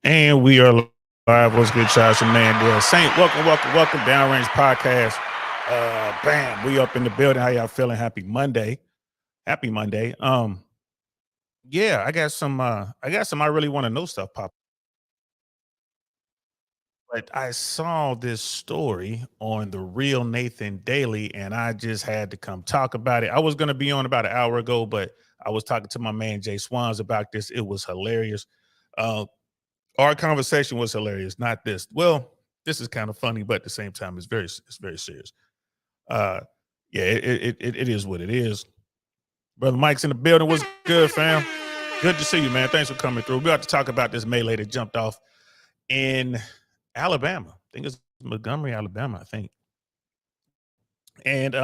And we are live. What's good, Charles and man? Saint, welcome. Downrange Podcast. Bam, we up in the building. How y'all feeling? Happy Monday. Happy Monday. Yeah, I got some I really want to know stuff pop. But I saw this story on the Real Nathan Daily, and I just had to come talk about it. I was gonna be on about an hour ago, but I was talking to my man Jay Swans about this. It was hilarious. Uh, our conversation was hilarious, not this. Well, this is kind of funny, but at the same time, it's very serious. Uh, yeah, it is what it is. Brother Mike's in the building. What's good, fam? Good to see you, man. Thanks for coming through. We have to talk about this melee that jumped off in Alabama. I think it's Montgomery, Alabama. I think. And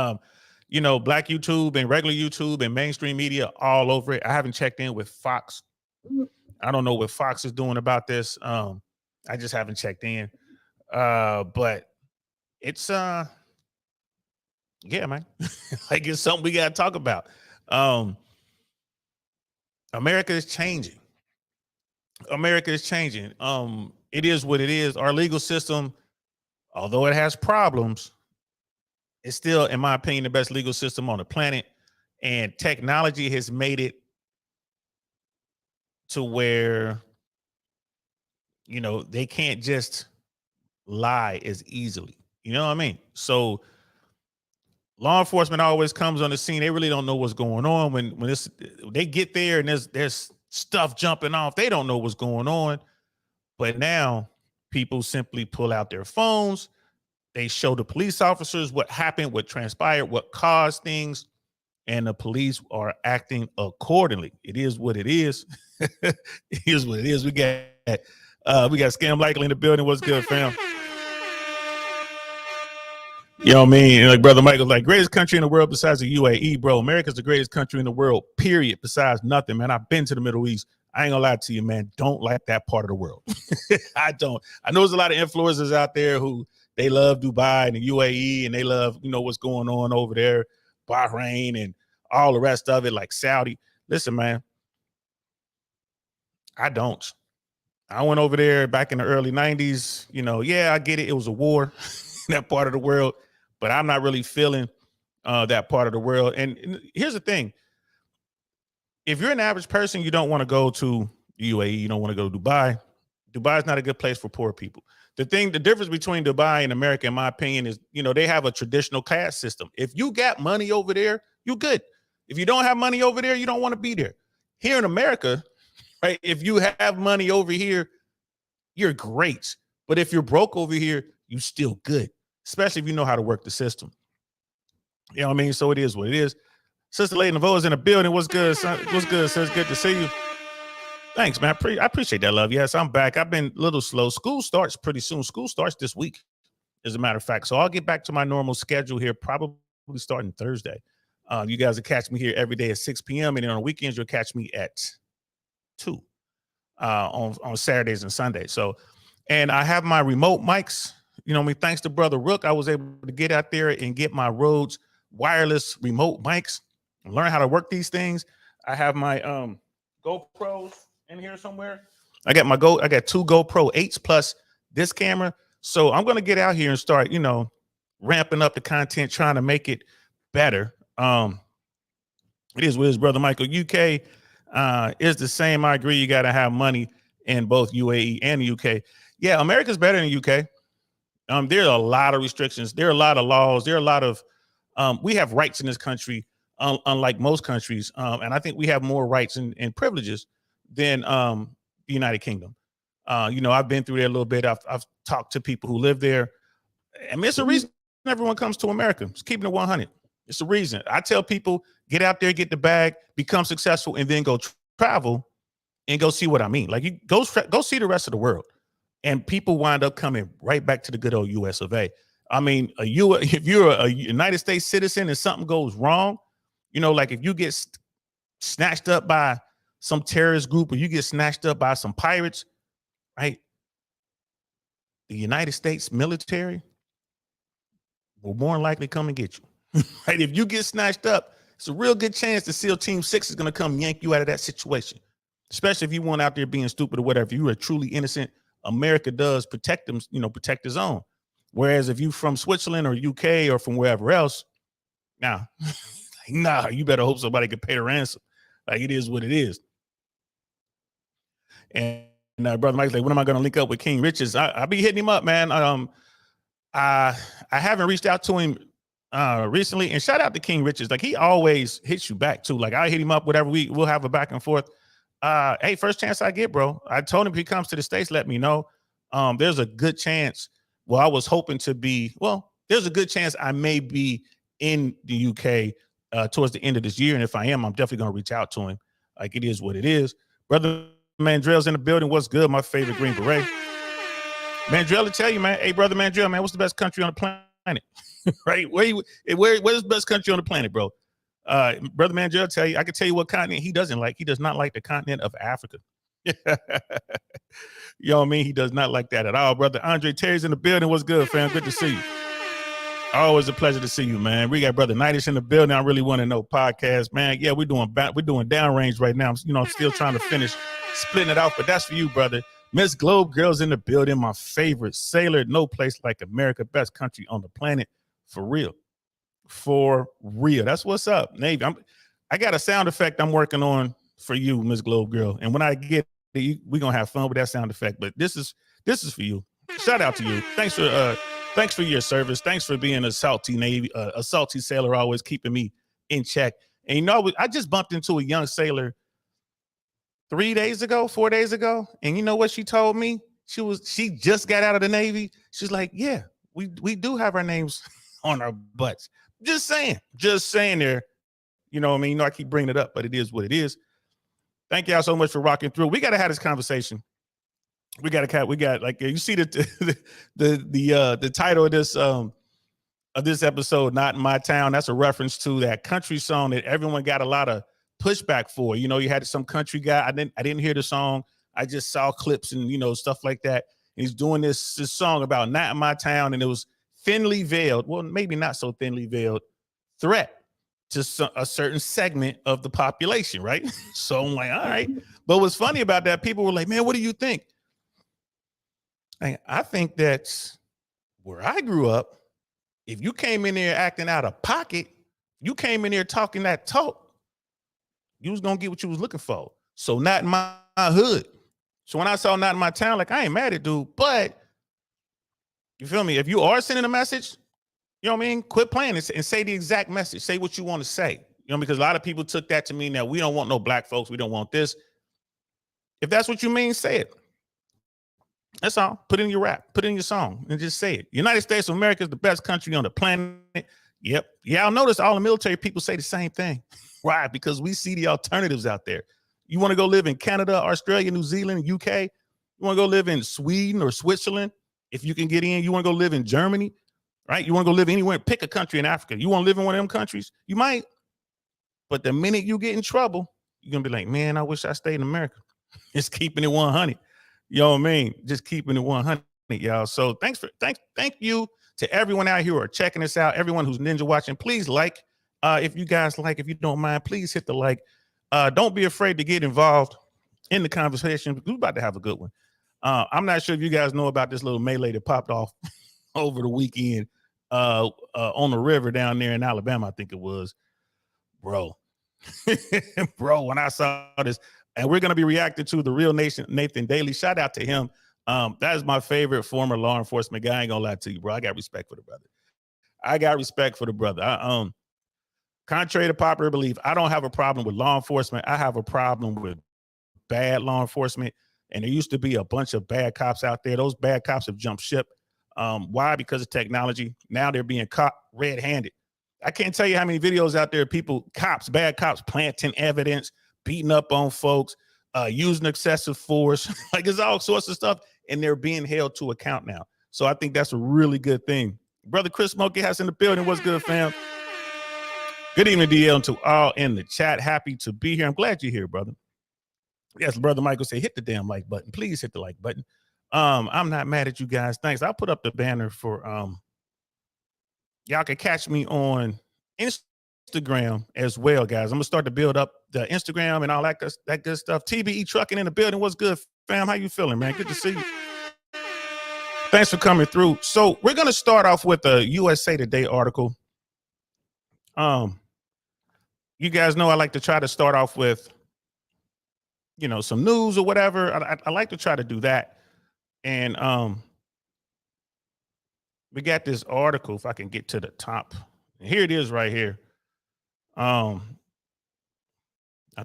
black YouTube and regular YouTube and mainstream media all over it. I haven't checked in with Fox. I don't know what Fox is doing about this. I just haven't checked in. But it's yeah, man. Like it's something we gotta talk about. Um, America is changing. America is changing. It is what it is. Our legal system, although it has problems, it's still, in my opinion, the best legal system on the planet. And technology has made it to where, they can't just lie as easily. You know what I mean? So law enforcement always comes on the scene. They really don't know what's going on when they get there and there's stuff jumping off. They don't know what's going on. But now people simply pull out their phones. They show the police officers what happened, what transpired, what caused things, and the police are acting accordingly. It is what it is. It is what it is. We got Scam Likely in the building. What's good, fam? You know what I mean? Like Brother Michael's like, greatest country in the world besides the UAE, bro. America's the greatest country in the world, period, besides nothing, man. I've been to the Middle East. I ain't gonna lie to you, man. Don't like that part of the world. I don't. I know there's a lot of influencers out there who they love Dubai and the UAE and they love, what's going on over there, Bahrain and all the rest of it, like Saudi. Listen, man, I don't. I went over there back in the early 90s. Yeah, I get it. It was a war in that part of the world, but I'm not really feeling that part of the world. And here's the thing. If you're an average person, you don't want to go to UAE, you don't want to go to Dubai. Dubai is not a good place for poor people. The difference between Dubai and America, in my opinion, is, they have a traditional caste system. If you got money over there, you're good. If you don't have money over there, you don't want to be there. Here in America, right? If you have money over here, you're great. But if you're broke over here, you still good, especially if you know how to work the system. You know what I mean? So it is what it is. Sister Lady Navo is in the building. What's good, son? What's good, sis? Good to see you. Thanks, man. I appreciate that, love. Yes, I'm back. I've been a little slow. School starts pretty soon. School starts this week, as a matter of fact. So I'll get back to my normal schedule here, probably starting Thursday. You guys will catch me here every day at 6 p.m. And then on weekends, you'll catch me at 2 on Saturdays and Sundays. So, and I have my remote mics. Thanks to Brother Rook, I was able to get out there and get my Rhodes wireless remote mics and learn how to work these things. I have my GoPros in here somewhere. I got two GoPro 8s plus this camera. So I'm going to get out here and start, ramping up the content, trying to make it better. It is with his Brother Michael. UK is the same. I agree. You got to have money in both UAE and the UK. Yeah, America's better than UK. There are a lot of restrictions. There are a lot of laws. There are a lot of we have rights in this country, unlike most countries. And I think we have more rights and privileges than the United Kingdom. I've been through there a little bit. I've talked to people who live there. I mean, it's a reason everyone comes to America. It's keeping it 100. It's a reason. I tell people, get out there, get the bag, become successful, and then go travel and go see what I mean. Like, you go see the rest of the world. And people wind up coming right back to the good old US of A. I mean, if you're a United States citizen and something goes wrong, like if you get snatched up by some terrorist group or you get snatched up by some pirates, right? The United States military will more than likely come and get you. Right? If you get snatched up, it's a real good chance the SEAL Team 6 is going to come yank you out of that situation. especially if you want out there being stupid or whatever. If you are truly innocent, America does protect them, protect his own. Whereas if you from Switzerland or UK or from wherever else, nah, nah, you better hope somebody can pay the ransom. Like, it is what it is. And Brother Mike's like, when am I going to link up with King Riches? I'll be hitting him up, man. I haven't reached out to him recently, and shout out to King Riches. Like, he always hits you back too. Like, I hit him up whatever we'll have a back and forth. Hey, first chance I get, bro. I told him if he comes to the States, let me know. There's a good chance. Well, I was hoping to be. Well, there's a good chance I may be in the UK towards the end of this year, and if I am, I'm definitely gonna reach out to him. Like, it is what it is. Brother Mandrell's in the building. What's good? My favorite Green Beret. Mandrell will tell you, man. Hey, brother Mandrell, man, what's the best country on the planet? Right? Where's the best country on the planet, bro? Brother Mandrell tell you, I can tell you what continent he doesn't like. He does not like the continent of Africa. You know what I mean? He does not like that at all, brother. Andre Terry's in the building. What's good, fam? Good to see you. Always a pleasure to see you, man. We got brother Knightish in the building. I really want to know podcast, man. Yeah, we're doing downrange right now. I'm still trying to finish splitting it out, but that's for you, brother. Miss Globe Girl's in the building. My favorite sailor. No place like America. Best country on the planet. For real. For real. That's what's up, Navy. I got a sound effect I'm working on for you, Miss Globe Girl. And when I get it, we're gonna have fun with that sound effect. But this is for you. Shout out to you. Thanks for your service. Thanks for being a salty Navy, a salty sailor, always keeping me in check. And I just bumped into a young sailor 4 days ago. And you know what she told me? She just got out of the Navy. She's like, yeah, we do have our names on our butts. Just saying there. You know what I mean? I keep bringing it up, but it is what it is. Thank y'all so much for rocking through. We got to have this conversation. We got like, you see the title of this episode, Not in My Town. That's a reference to that country song that everyone got a lot of pushback for. You had some country guy. I didn't hear the song. I just saw clips and stuff like that. And he's doing this song about not in my town, and it was thinly veiled. Well, maybe not so thinly veiled threat to a certain segment of the population, right? So I'm like, all right. But what's funny about that? People were like, man, what do you think? I think that's where I grew up. If you came in there acting out of pocket, you came in there talking that talk, you was gonna get what you was looking for. So not in my hood. So when I saw not in my town, like, I ain't mad at dude, but you feel me? If you are sending a message, you know what I mean? Quit playing and say the exact message. Say what you want to say. Because a lot of people took that to mean that we don't want no black folks. We don't want this. If that's what you mean, say it. That's all. Put it in your rap. Put it in your song and just say it. United States of America is the best country on the planet. Yep. Yeah, I'll notice all the military people say the same thing. Why? Because we see the alternatives out there. You want to go live in Canada, Australia, New Zealand, UK? You want to go live in Sweden or Switzerland? If you can get in, you want to go live in Germany, right? You want to go live anywhere, pick a country in Africa. You want to live in one of them countries? You might. But the minute you get in trouble, you're going to be like, man, I wish I stayed in America. Just keeping it 100. You know what I mean? Just keeping it 100, y'all. So thank you to everyone out here who are checking this out. Everyone who's ninja watching, please like. If you guys like, if you don't mind, please hit the like. Don't be afraid to get involved in the conversation. We're about to have a good one. I'm not sure if you guys know about this little melee that popped off over the weekend on the river down there in Alabama, I think it was. Bro, when I saw this, and we're going to be reacting to the real Nathan Daley. Shout out to him. That is my favorite former law enforcement guy. I ain't going to lie to you, bro. I got respect for the brother. Contrary to popular belief, I don't have a problem with law enforcement. I have a problem with bad law enforcement. And there used to be a bunch of bad cops out there. Those bad cops have jumped ship. Why? Because of technology. Now they're being caught red-handed. I can't tell you how many videos out there, bad cops planting evidence, beating up on folks, using excessive force. Like, it's all sorts of stuff, and they're being held to account now. So I think that's a really good thing. Brother Chris Smokey has in the building. What's good, fam? Good evening, DL, and to all in the chat. Happy to be here. I'm glad you're here, brother. Yes, Brother Michael said, hit the damn like button. Please hit the like button. I'm not mad at you guys. Thanks. I'll put up the banner for y'all can catch me on Instagram Instagram as well, guys. I'm gonna start to build up the Instagram and all that good stuff. TBE Trucking in the building. What's good, fam? How you feeling, man? Good to see you. Thanks for coming through. So we're gonna start off with a USA Today article. You guys know I like to try to start off with, some news or whatever. I like to try to do that. And we got this article, if I can get to the top. Here it is right here. I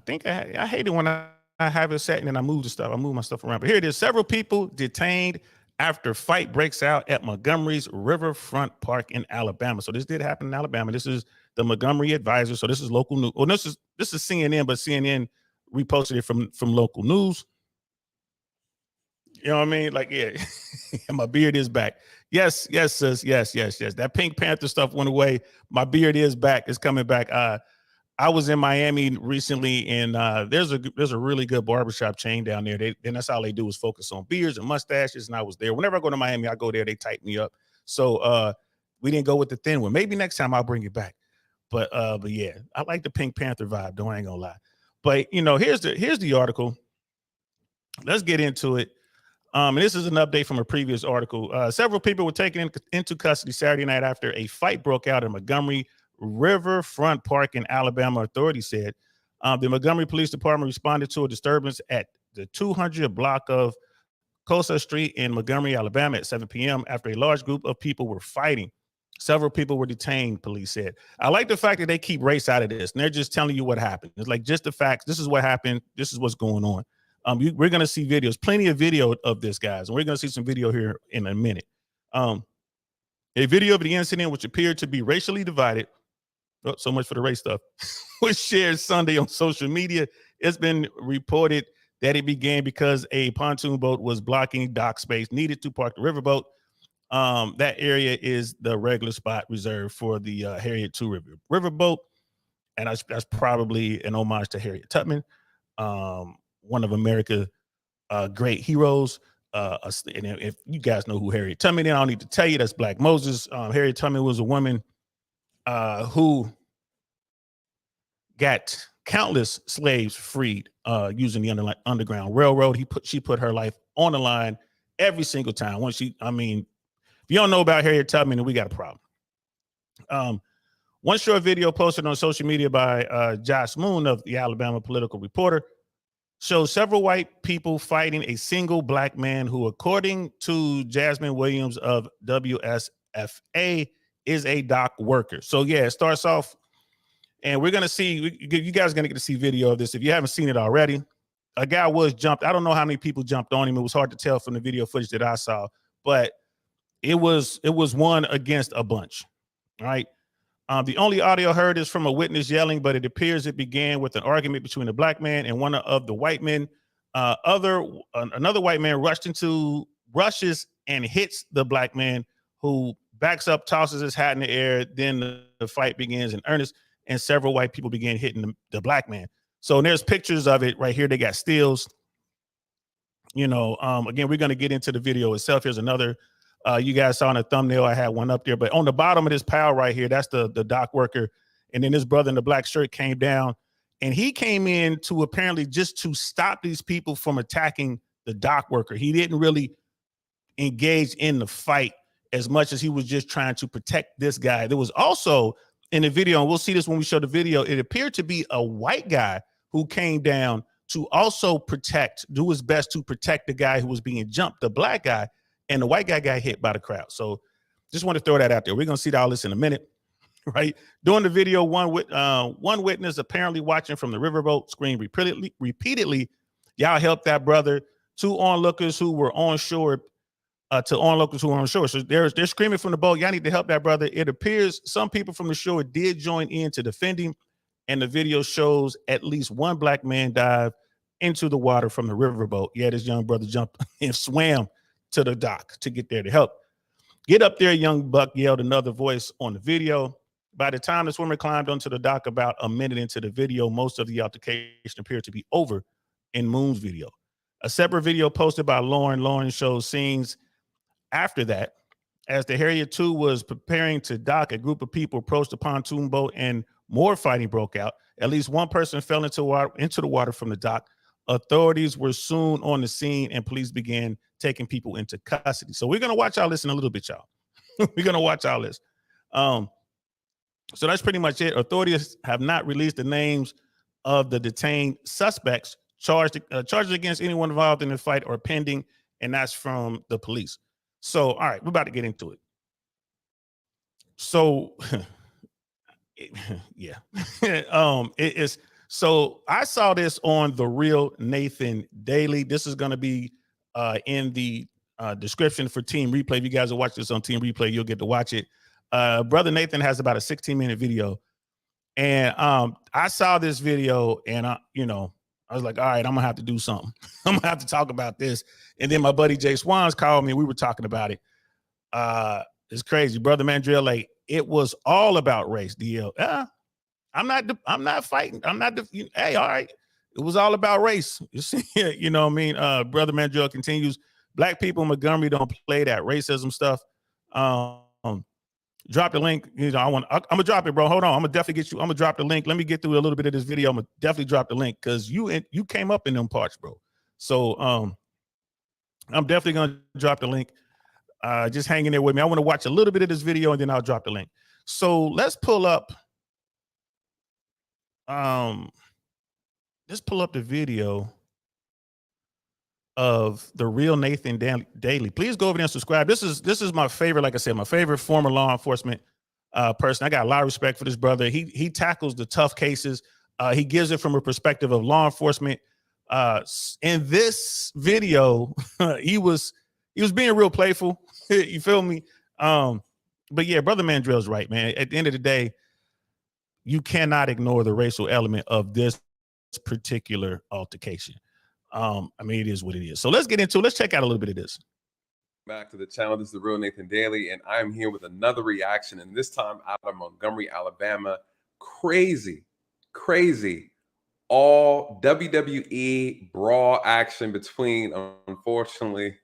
think I hate it when I have it set and then I move the stuff. I move my stuff around. But here it is. Several people detained after fight breaks out at Montgomery's Riverfront Park in Alabama. So this did happen in Alabama. This is the Montgomery Advisor. So this is local news. Well, this is CNN, but CNN reposted it from local news. You know what I mean? Like, yeah, my beard is back. Yes, sis. Yes. That Pink Panther stuff went away. My beard is back. It's coming back. I was in Miami recently, and there's a really good barbershop chain down there. And that's all they do is focus on beards and mustaches. And I was there. Whenever I go to Miami, I go there. They tighten me up. So we didn't go with the thin one. Maybe next time I'll bring it back. But yeah, I like the Pink Panther vibe. Though I ain't gonna lie. But here's the article. Let's get into it. And this is an update from a previous article. Several people were taken into custody Saturday night after a fight broke out in Montgomery Riverfront Park in Alabama, authorities said. The Montgomery Police Department responded to a disturbance at the 200 block of Cosa Street in Montgomery, Alabama at 7 p.m. after a large group of people were fighting. Several people were detained, police said. I like the fact that they keep race out of this, and they're just telling you what happened. It's like just the facts. This is what happened. This is what's going on. We're going to see videos, plenty of video of this, guys, and we're going to see some video here in a minute. A video of the incident, which appeared to be racially divided, so much for the race stuff, was shared Sunday on social media. It's been reported that it began because a pontoon boat was blocking dock space needed to park the riverboat. That area is the regular spot reserved for the Harriet II riverboat, and that's probably an homage to Harriet Tubman, one of America's great heroes. And if you guys know who Harriet Tubman is, I don't need to tell you, that's Black Moses. Harriet Tubman was a woman who got countless slaves freed using the Underground Railroad. She put her life on the line every single time. If you don't know about Harriet Tubman, then we got a problem. One short video posted on social media by Josh Moon of the Alabama Political Reporter shows several white people fighting a single black man who, according to Jasmine Williams of WSFA, is a dock worker. So yeah, it starts off, and we're gonna see. You guys are gonna get to see video of this if you haven't seen it already. A guy was jumped. I don't know how many people jumped on him. It was hard to tell from the video footage that I saw, but it was one against a bunch. All right. The only audio heard is from a witness yelling, but it appears it began with an argument between a black man and one of the white men. Another white man rushes and hits the black man, who backs up, tosses his hat in the air. Then the fight begins in earnest, and several white people began hitting the black man. So there's pictures of it right here. They got stills. Again, we're going to get into the video itself. Here's another. You guys saw in the thumbnail, I had one up there, but on the bottom of this pile right here, that's the dock worker. And then this brother in the black shirt came down, and he came in to apparently just to stop these people from attacking the dock worker. He didn't really engage in the fight as much as he was just trying to protect this guy. There was also in the video, and we'll see this when we show the video, it appeared to be a white guy who came down to also do his best to protect the guy who was being jumped, the black guy. And the white guy got hit by the crowd. So just want to throw that out there. We're going to see all this in a minute, right? During the video, one witness apparently watching from the riverboat screamed repeatedly, "Y'all help that brother," to onlookers who were on shore. So they're screaming from the boat, "Y'all need to help that brother." It appears some people from the shore did join in to defend him. And the video shows at least one black man dive into the water from the riverboat. Yeah, this young brother jumped and swam to the dock to get there to help. "Get up there, young buck," yelled another voice on the video. By the time the swimmer climbed onto the dock about a minute into the video, most of the altercation appeared to be over in Moon's video. A separate video posted by Lauren shows scenes after that. As the Harriet II was preparing to dock, a group of people approached the pontoon boat and more fighting broke out. At least one person fell into the water from the dock. Authorities were soon on the scene, and police began taking people into custody. So we're gonna watch all this in a little bit, y'all. We're gonna watch all this. So that's pretty much it. Authorities have not released the names of the detained suspects. Charges against anyone involved in the fight are pending, and that's from the police. So, all right, we're about to get into it. So, yeah, it is. So I saw this on the RealNathanDaley. This is going to be in the description for Team Replay. If you guys will watch this on Team Replay, you'll get to watch it. Brother Nathan has about a 16-minute video, and I saw this video, and I was like, all right, I'm gonna have to do something. I'm gonna have to talk about this. And then my buddy Jay Swans called me, and we were talking about it. It's crazy, Brother Mandrill. Like, it was all about race. DL, I'm not fighting. Hey, all right. It was all about race. You see, you know what I mean? Brother Mandrill continues. Black people in Montgomery don't play that racism stuff. Drop the link. I'm gonna drop it, bro. Hold on. I'm gonna definitely get you. I'm gonna drop the link. Let me get through a little bit of this video. I'm gonna definitely drop the link because you came up in them parts, bro. So I'm definitely gonna drop the link. Just hang in there with me. I want to watch a little bit of this video and then I'll drop the link. So let's pull up. Let's pull up the video of the RealNathanDaley. Please go over there and subscribe. This is my favorite, like I said, my favorite former law enforcement person. I got a lot of respect for this brother. He tackles the tough cases. He gives it from a perspective of law enforcement. In this video, he was being real playful. You feel me? But yeah, Brother Mandrell's right, man. At the end of the day, you cannot ignore the racial element of this particular altercation. I mean, it is what it is. So let's get into it. Let's check out a little bit of this. Back to the channel. This is the RealNathanDaley, and I'm here with another reaction, and this time out of Montgomery, Alabama. Crazy all WWE Brawl action between, unfortunately,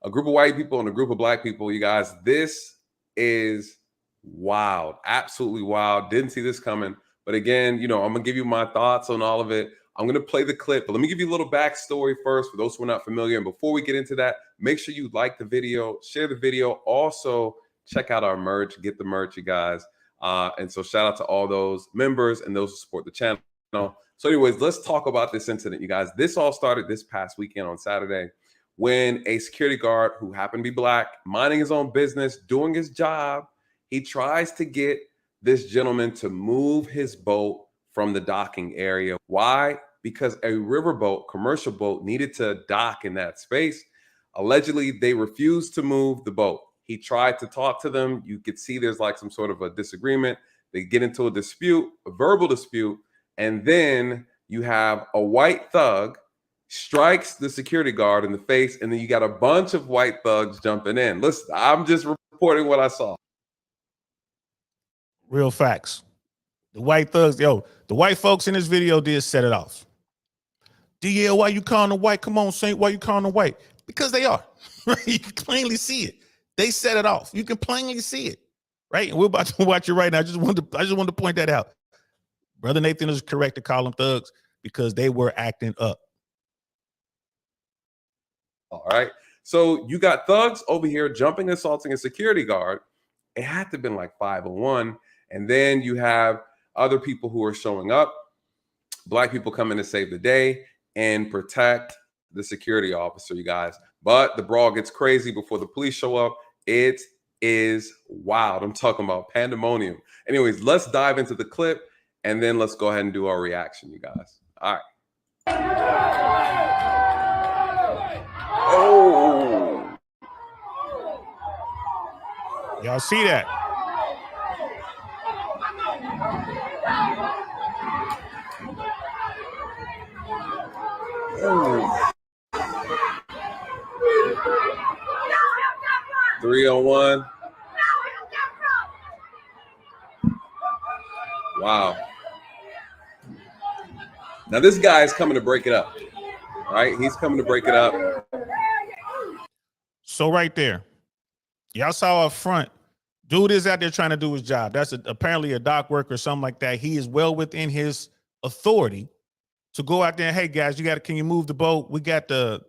a group of white people and a group of black people. You guys, this is wild, absolutely wild. Didn't see this coming. But again, I'm gonna give you my thoughts on all of it. I'm gonna play the clip, but let me give you a little backstory first for those who are not familiar. And before we get into that, make sure you like the video, share the video. Also, check out our merch, get the merch, you guys. And so shout out to all those members and those who support the channel. So anyways, let's talk about this incident, you guys. This all started this past weekend on Saturday when a security guard who happened to be black, minding his own business, doing his job, he tries to get this gentleman to move his boat from the docking area. Why? Because a riverboat, commercial boat, needed to dock in that space. Allegedly, they refused to move the boat. He tried to talk to them. You could see there's like some sort of a disagreement. They get into a dispute, a verbal dispute, and then you have a white thug strikes the security guard in the face, and then you got a bunch of white thugs jumping in. Listen, I'm just reporting what I saw. Real facts. The white thugs, the white folks in this video did set it off. DL, why you calling them white? Come on, Saint, why you calling them white? Because they are. Right? You can plainly see it. They set it off. You can plainly see it. Right? And we're about to watch it right now. I just wanted to point that out. Brother Nathan is correct to call them thugs because they were acting up. All right. So you got thugs over here jumping, assaulting a security guard. It had to have been like 501. And then you have other people who are showing up, black people coming to save the day and protect the security officer, you guys. But the brawl gets crazy before the police show up. It is wild. I'm talking about pandemonium. Anyways, let's dive into the clip and then let's go ahead and do our reaction, you guys. All right. Oh. Y'all see that? Oh. 3-on-1. Wow. Now this guy is coming to break it up. All right, he's coming to break it up. So right there, y'all saw up front Dude is out there trying to do his job. That's apparently a dock worker or something like that. He is well within his authority to go out there and, hey guys, can you move the boat? We got the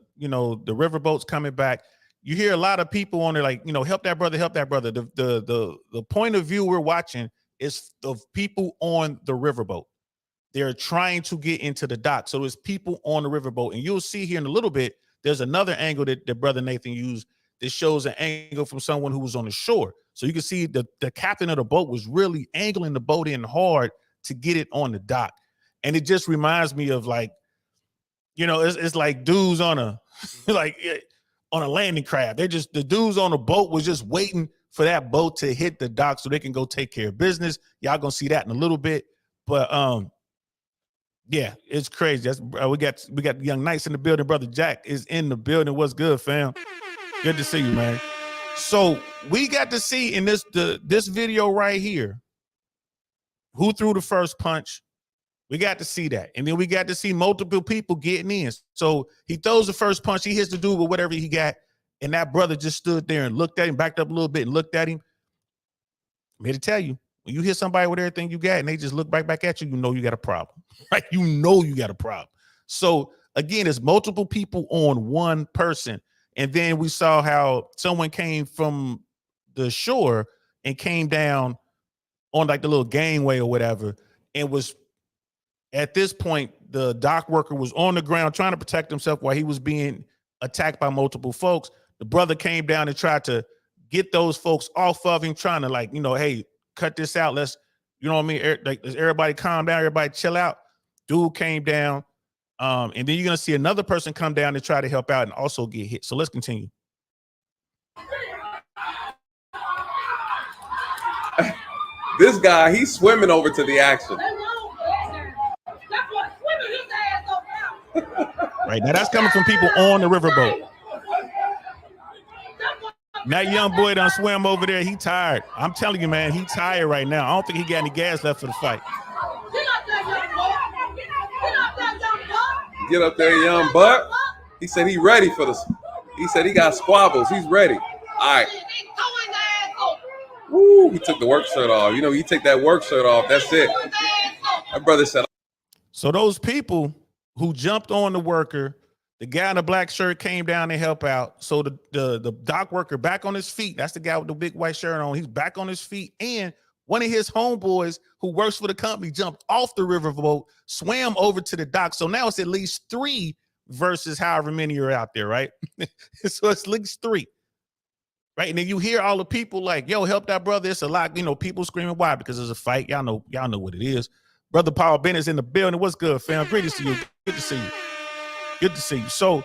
river boats coming back. You hear a lot of people on there like, help that brother, help that brother. The point of view we're watching is of people on the riverboat. They're trying to get into the dock. So it's people on the riverboat. And you'll see here in a little bit, there's another angle that Brother Nathan used that shows an angle from someone who was on the shore. So you can see the captain of the boat was really angling the boat in hard to get it on the dock. And it just reminds me of like, it's like dudes on a on a landing craft. The dudes on the boat was just waiting for that boat to hit the dock so they can go take care of business. Y'all gonna see that in a little bit. But yeah, it's crazy. That's we got young Knights in the building. Brother Jack is in the building. What's good, fam? Good to see you, man. So we got to see in this video right here who threw the first punch. We got to see that. And then we got to see multiple people getting in. So he throws the first punch. He hits the dude with whatever he got. And that brother just stood there and looked at him, backed up a little bit and looked at him. I'm here to tell you, when you hit somebody with everything you got and they just look back at you, you know you got a problem. Right? You know you got a problem. So again, it's multiple people on one person. And then we saw how someone came from the shore and came down on like the little gangway or whatever and was at this point, the dock worker was on the ground trying to protect himself while he was being attacked by multiple folks. The brother came down and tried to get those folks off of him, trying to like, hey, cut this out. Let's, you know what I mean? Like, let's everybody calm down, everybody chill out. Dude came down. And then you're going to see another person come down and try to help out and also get hit. So let's continue. This guy, he's swimming over to the action. Right now, that's coming from people on the riverboat. That young boy done swam over there. He tired. I'm telling you, man, he tired right now. I don't think he got any gas left for the fight. Get up there, young buck. He said he ready for this. He said he got squabbles. He's ready. All right. Woo, he took the work shirt off. You take that work shirt off. That's it. My brother said. So those people who jumped on the worker, the guy in the black shirt came down to help out. So the dock worker back on his feet. That's the guy with the big white shirt on. He's back on his feet. And one of his homeboys who works for the company jumped off the riverboat, swam over to the dock. So now it's at least 3 versus however many are out there, right? So it's at least 3. Right. And then you hear all the people like, yo, help that brother. It's a lot, people screaming. Why? Because there's a fight. Y'all know what it is. Brother Paul Bennett's in the building. What's good, fam? Great to see you. Good to see you. Good to see you. So,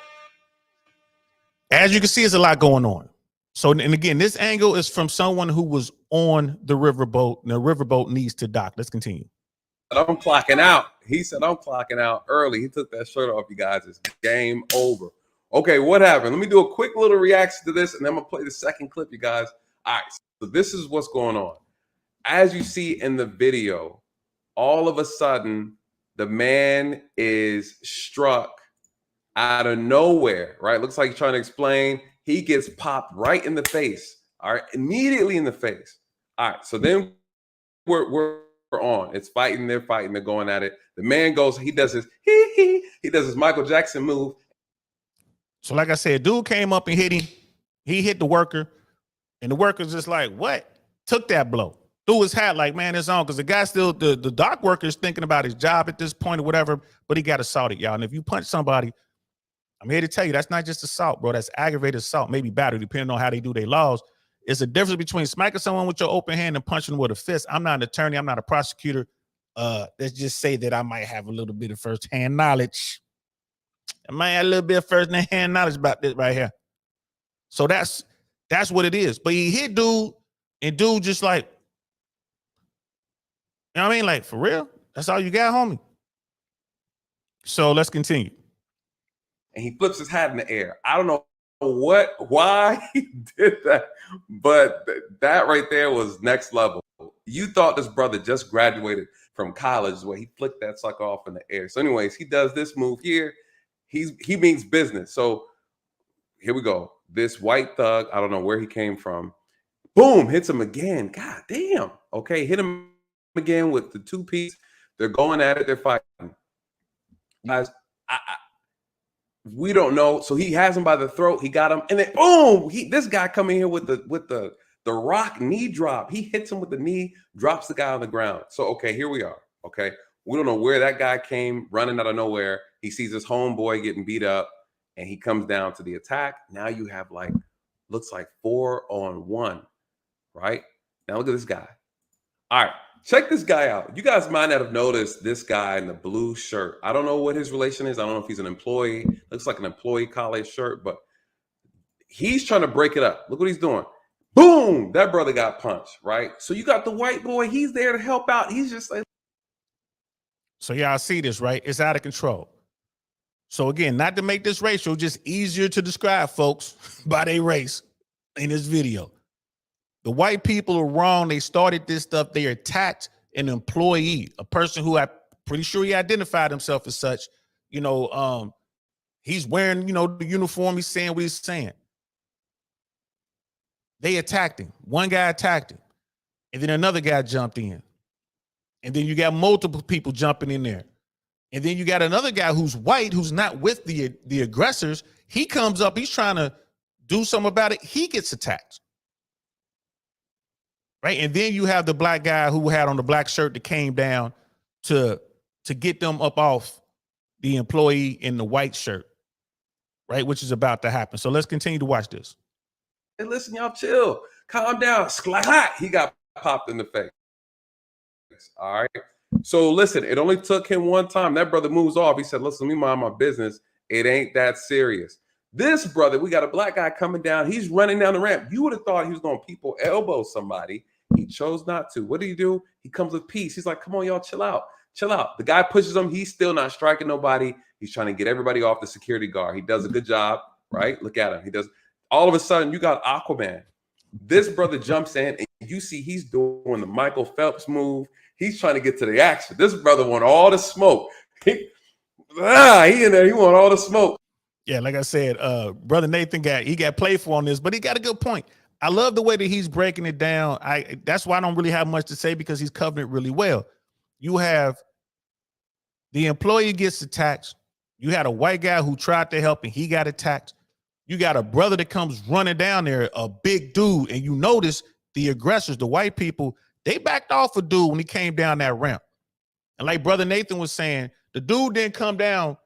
as you can see, there's a lot going on. So, and again, this angle is from someone who was on the riverboat. And the riverboat needs to dock. Let's continue. I'm clocking out. He said, I'm clocking out early. He took that shirt off, you guys. It's game over. Okay, what happened? Let me do a quick little reaction to this, and then I'm going to play the second clip, you guys. All right, so this is what's going on. As you see in the video, all of a sudden, the man is struck out of nowhere, right? Looks like he's trying to explain. He gets popped right in the face, all right? Immediately in the face. All right, so then we're on. It's fighting, they're going at it. The man goes, he does his he does his Michael Jackson move. So like I said, dude came up and hit him. He hit the worker, and the worker's just like, what? Took that blow. Threw his hat like, man, it's on. Because the guy still, the dock worker is thinking about his job at this point or whatever, but he got assaulted, y'all. And if you punch somebody, I'm here to tell you, that's not just assault, bro. That's aggravated assault, maybe battery, depending on how they do their laws. It's a difference between smacking someone with your open hand and punching with a fist. I'm not an attorney. I'm not a prosecutor. Let's just say that I might have a little bit of first-hand knowledge. I might have a little bit of first-hand knowledge about this right here. So that's what it is. But he hit dude, and dude just like, you know what I mean? Like, for real? That's all you got, homie? So let's continue. And he flips his hat in the air. I don't know why he did that, but that right there was next level. You thought this brother just graduated from college where he flicked that sucker off in the air. So anyways, he does this move here. He means business. So here we go. This white thug, I don't know where he came from, Boom, hits him again. God damn. Okay, hit him again with the 2-piece. They're going at it. They're fighting. Guys, we don't know. So he has him by the throat. He got him, and then boom, this guy coming here with the rock knee drop. He hits him with the knee, drops the guy on the ground. So okay, here we are. Okay, we don't know where that guy came running out of nowhere. He sees his homeboy getting beat up, and he comes down to the attack. Now you have looks like 4-on-1, right? Now look at this guy. All right, check this guy out. You guys might not have noticed this guy in the blue shirt. I don't know what his relation is. I don't know if he's an employee. Looks like an employee college shirt, but he's trying to break it up. Look what he's doing. Boom! That brother got punched, right? So you got the white boy. He's there to help out. He's just like. So y'all see this, right? It's out of control. So again, not to make this racial, just easier to describe folks by their race in this video. The white people are wrong. They started this stuff. They attacked an employee, a person who I'm pretty sure he identified himself as such. You know, he's wearing, the uniform. He's saying what he's saying. They attacked him. One guy attacked him. And then another guy jumped in. And then you got multiple people jumping in there. And then you got another guy who's white, who's not with the aggressors. He comes up. He's trying to do something about it. He gets attacked. Right. And then you have the black guy who had on the black shirt that came down to get them up off the employee in the white shirt. Right. Which is about to happen. So let's continue to watch this. Hey, listen, y'all chill. Calm down. Sklat. He got popped in the face. All right. So listen, it only took him one time. That brother moves off. He said, listen, let me mind my business. It ain't that serious. This brother, we got a black guy coming down. He's running down the ramp. You would have thought he was going to people elbow somebody. He chose not to. What do? He comes with peace. He's like, come on, y'all, chill out. Chill out. The guy pushes him. He's still not striking nobody. He's trying to get everybody off the security guard. He does a good job, right? Look at him. He does. All of a sudden, you got Aquaman. This brother jumps in, and you see he's doing the Michael Phelps move. He's trying to get to the action. This brother want all the smoke. He in there. He want all the smoke. Yeah, like I said, brother Nathan got played for on this, but he got a good point. I love the way that he's breaking it down. That's why I don't really have much to say, because he's covering it really well. You have the employee gets attacked. You had a white guy who tried to help and he got attacked. You got a brother that comes running down there, a big dude, and you notice the aggressors, the white people, they backed off a dude when he came down that ramp. And like brother Nathan was saying, the dude didn't come down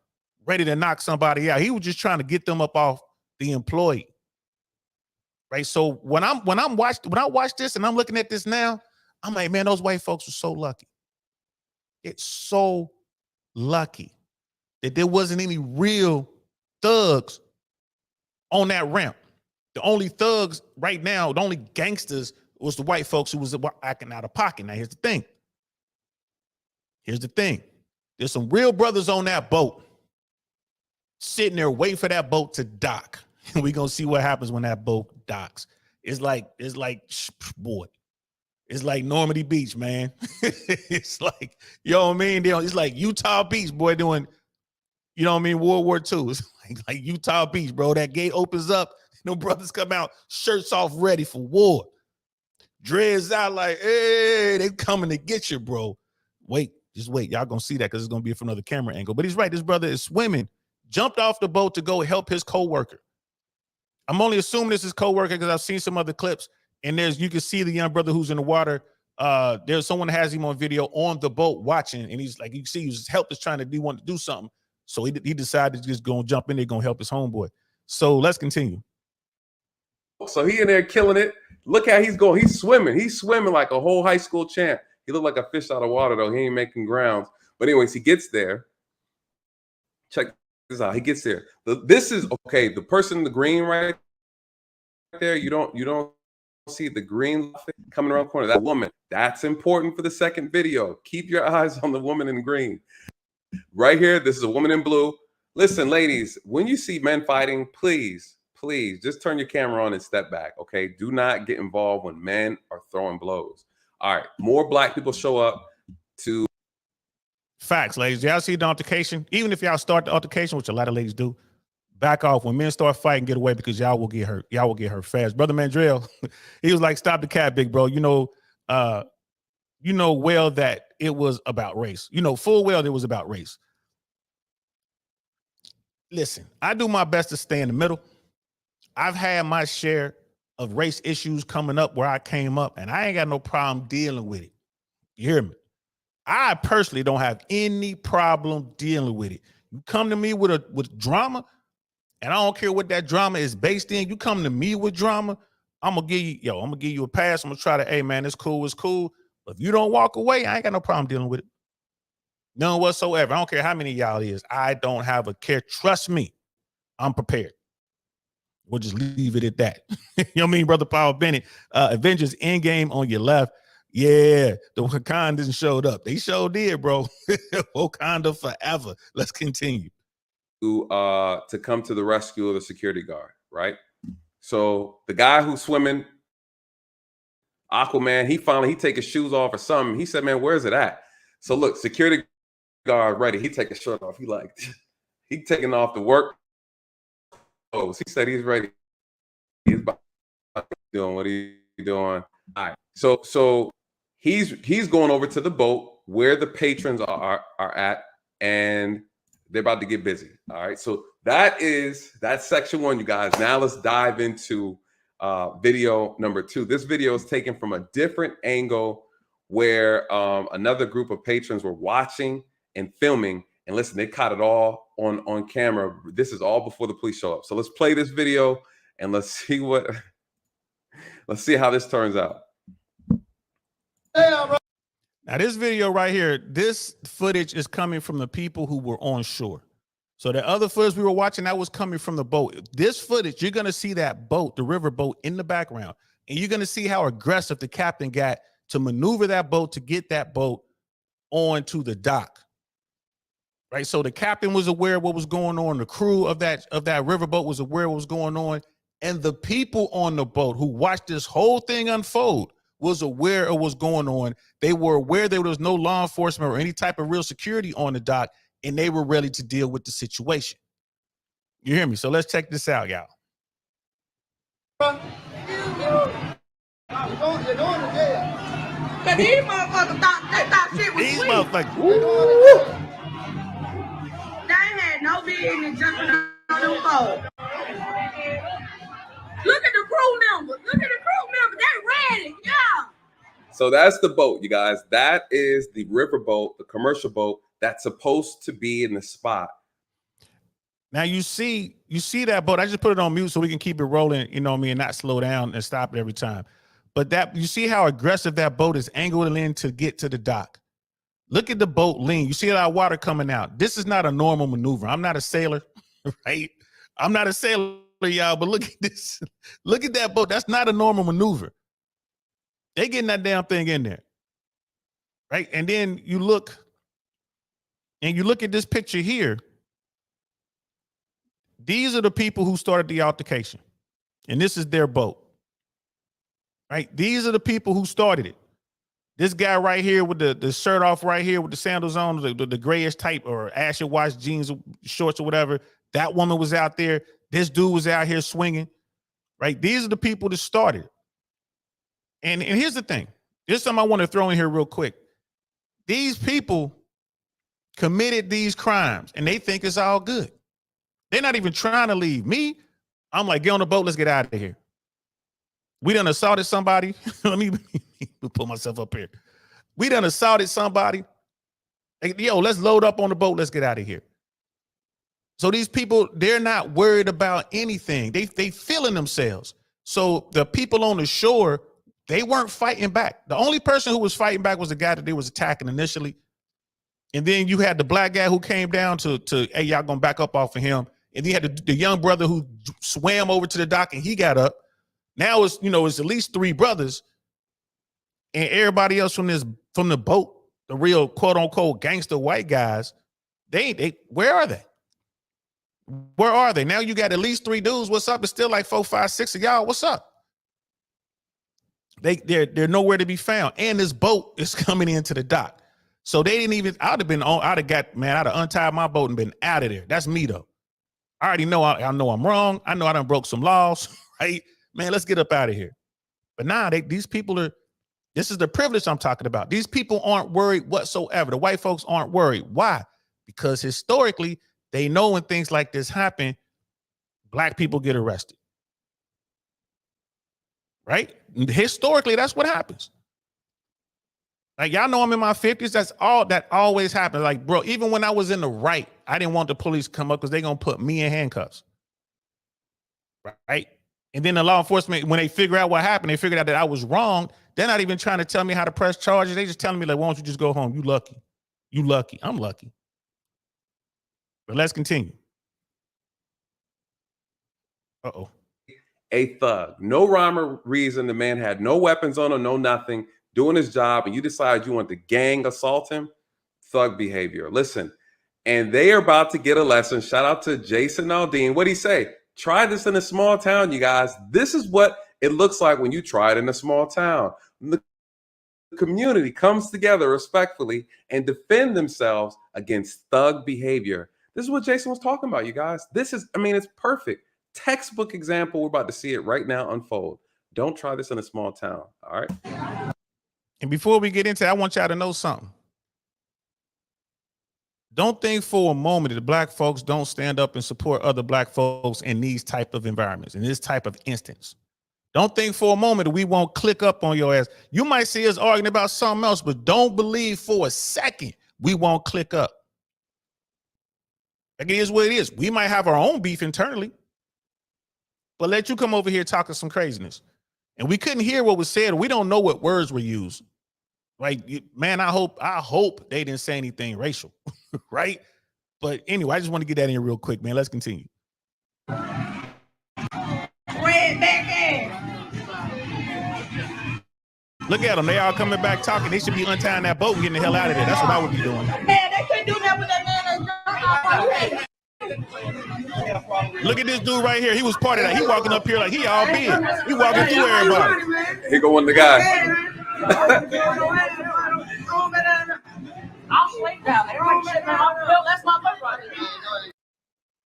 ready to knock somebody out. He was just trying to get them up off the employee. Right. So when I watch this and I'm looking at this now, I'm like, man, those white folks were so lucky. It's so lucky that there wasn't any real thugs on that ramp. The only thugs right now, the only gangsters was the white folks who was acting out of pocket. Now, here's the thing. There's some real brothers on that boat sitting there waiting for that boat to dock. And we're going to see what happens when that boat docks. It's like, boy, it's like Normandy Beach, man. It's like, you know what I mean? It's like Utah Beach, boy, doing, you know what I mean, World War II. It's like Utah Beach, bro. That gate opens up. No brothers come out, shirts off, ready for war. Dreads out like, hey, they coming to get you, bro. Just wait. Y'all gonna see that because it's gonna be from another camera angle. But he's right. This brother is swimming, jumped off the boat to go help his co-worker. I'm only assuming this is co-worker because I've seen some other clips, and you can see the young brother who's in the water. There's someone that has him on video on the boat watching, and he's like, you can see his help is trying to want to do something. So he decided to just go and jump in there, gonna help his homeboy. So let's continue. So he in there killing it. Look how he's going. He's swimming. He's swimming like a whole high school champ. He looked like a fish out of water, though. He ain't making grounds. But anyways, he gets there. Check this out. He gets there. This is okay. The person in the green right there, you don't see the green coming around the corner. That woman. That's important for the second video. Keep your eyes on the woman in green. Right here, this is a woman in blue. Listen, ladies, when you see men fighting, please just turn your camera on and step back, okay? Do not get involved when men are throwing blows. All right, more black people show up to... Facts, ladies. Y'all see the altercation? Even if y'all start the altercation, which a lot of ladies do, Back off. When men start fighting, get away because y'all will get hurt. Y'all will get hurt fast. Brother Mandrell, he was like, stop the cat, big bro. You know well that it was about race. You know full well it was about race. Listen, I do my best to stay in the middle. I've had my share of race issues coming up where I came up, and I ain't got no problem dealing with it. You hear me? I personally don't have any problem dealing with it. You come to me with drama, and I don't care what that drama is based in. You come to me with drama, I'm gonna give you a pass. I'm gonna try to, hey man, it's cool. But if you don't walk away, I ain't got no problem dealing with it. None whatsoever. I don't care how many y'all is. I don't have a care. Trust me, I'm prepared. We'll just leave it at that. You know what I mean, Brother Paul Bennett? Avengers Endgame on your left. Yeah, the Wakandans showed up. They sure did, bro. Wakanda forever. Let's continue. To come to the rescue of the security guard, right? So the guy who's swimming, Aquaman, he take his shoes off or something. He said, man, where's it at? So look, security guard ready. He take his shirt off. He taking off the work. Oh, he said he's ready. He's about doing what he's doing. All right. So he's going over to the boat where the patrons are at, and they're about to get busy. All right. So that's section 1, you guys. Now let's dive into video number 2. This video is taken from a different angle where another group of patrons were watching and filming. And listen, they caught it all on camera. This is all before the police show up. So let's play this video and let's see how this turns out. Now, this video right here, this footage is coming from the people who were on shore. So the other footage we were watching, that was coming from the boat. This footage, you're going to see that boat, the river boat, in the background. And you're going to see how aggressive the captain got to maneuver that boat to get that boat onto the dock. Right. So the captain was aware of what was going on. The crew of that riverboat was aware of what was going on. And the people on the boat who watched this whole thing unfold was aware of what's going on. They were aware there was no law enforcement or any type of real security on the dock, and they were ready to deal with the situation. You hear me? So let's check this out, y'all. But these motherfuckers thought shit was These sweet. motherfuckers. They had no business jumping on the boat. Look at the crew members. They ready. Yeah. So that's the boat, you guys. That is the riverboat, the commercial boat that's supposed to be in the spot. Now you see that boat. I just put it on mute so we can keep it rolling, you know what I mean, and not slow down and stop it every time. But that you see how aggressive that boat is angled in to get to the dock. Look at the boat lean. You see that water coming out. This is not a normal maneuver. I'm not a sailor, right? I'm not a sailor, y'all, but look at this. Look at that boat. That's not a normal maneuver. They getting that damn thing in there, right? And then you look at this picture here. These are the people who started the altercation, and this is their boat, right? These are the people who started it. This guy right here with the shirt off right here with the sandals on, the grayish type or ashy wash jeans, shorts or whatever. That woman was out there. This dude was out here swinging, right? These are the people that started it. And here's the thing. Here's something I want to throw in here real quick. These people committed these crimes and they think it's all good. They're not even trying to leave. Me, I'm like, get on the boat. Let's get out of here. We done assaulted somebody. Let me put myself up here. We done assaulted somebody. Like, yo, let's load up on the boat. Let's get out of here. So these people, they're not worried about anything. They feeling themselves. So the people on the shore, they weren't fighting back. The only person who was fighting back was the guy that they was attacking initially. And then you had the black guy who came down to hey, y'all gonna back up off of him. And then you had the young brother who swam over to the dock and he got up. Now it's at least 3 brothers, and everybody else from the boat, the real quote unquote gangster white guys. Where are they? Where are they? Now you got at least 3 dudes. What's up? It's still like 4, 5, 6 of y'all. What's up? They're nowhere to be found, and this boat is coming into the dock. So they didn't even. I'd have untied my boat and been out of there. That's me though. I already know I know I'm wrong. I know I done broke some laws, right? Man, let's get up out of here. But now these people are, this is the privilege I'm talking about. These people aren't worried whatsoever. The white folks aren't worried. Why? Because historically, they know when things like this happen, black people get arrested. Right? Historically, that's what happens. Like, y'all know I'm in my 50s. That's all that always happens. Like, bro, even when I was in the right, I didn't want the police to come up because they're going to put me in handcuffs. Right? And then the law enforcement, when they figure out what happened, they figured out that I was wrong. They're not even trying to tell me how to press charges. They just telling me, like, why don't you just go home? You lucky. You lucky. I'm lucky. But let's continue. Uh-oh. A thug. No rhyme or reason. The man had no weapons on him, no nothing, doing his job, and you decide you want to gang assault him. Thug behavior. Listen, and they are about to get a lesson. Shout out to Jason Aldean. What'd he say? Try this in a small town, you guys. This is what it looks like when you try it in a small town. The community comes together respectfully and defend themselves against thug behavior. This is what Jason was talking about, you guys. This is, I mean, it's perfect. Textbook example. We're about to see it right now unfold. Don't try this in a small town. All right. And before we get into it, I want y'all to know something. Don't think for a moment that black folks don't stand up and support other black folks in these type of environments, in this type of instance. Don't think for a moment that we won't click up on your ass. You might see us arguing about something else, but don't believe for a second we won't click up. Like, it is what it is. We might have our own beef internally, but let you come over here talking some craziness. And we couldn't hear what was said. We don't know what words were used. Like, man, I hope they didn't say anything racial, right? But anyway, I just want to get that in real quick, man. Let's continue. Red back ass. Look at them. They all coming back talking. They should be untying that boat and getting the hell out of there. That's what I would be doing. Man, they couldn't do that with that man. Look at this dude right here. He was part of that. He walking up here like he all big. He walking through everybody. Here go one of the guys.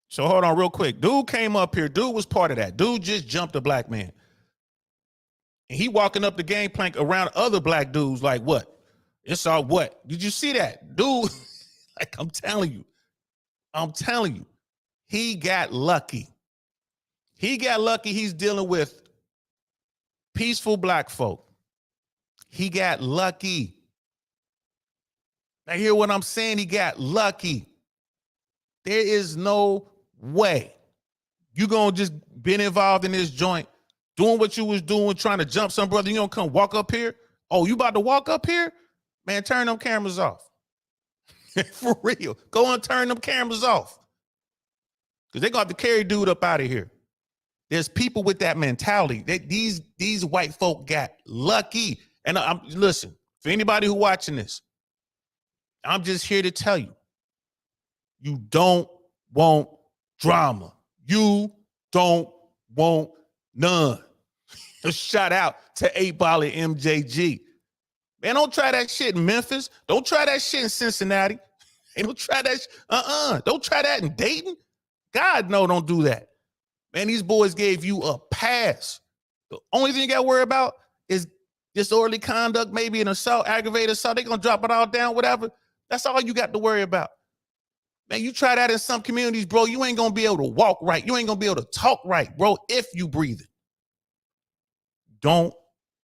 So hold on real quick. Dude came up here. Dude was part of that. Dude just jumped a black man. And he walking up the gangplank around other black dudes like what? It's all what? Did you see that? Dude, like I'm telling you, he got lucky. He got lucky. He's dealing with peaceful black folk. He got lucky. Now hear what I'm saying? He got lucky. There is no way you gonna just been involved in this joint, doing what you was doing, trying to jump some brother. You gonna come walk up here? Oh, you about to walk up here? Man, turn them cameras off. For real. Go and turn them cameras off. Because they're gonna have to carry dude up out of here. There's people with that mentality. These white folk got lucky. And listen, for anybody who watching this, I'm just here to tell you, you don't want drama. You don't want none. A shout out to 8-Ball and MJG. Man, don't try that shit in Memphis. Don't try that shit in Cincinnati. Hey, don't try that. Don't try that in Dayton. God, no, don't do that. Man, these boys gave you a pass. The only thing you got to worry about is disorderly conduct, maybe an assault, aggravated assault. They're going to drop it all down, whatever. That's all you got to worry about. Man, you try that in some communities, bro, you ain't going to be able to walk right. You ain't going to be able to talk right, bro, if you breathe it. Don't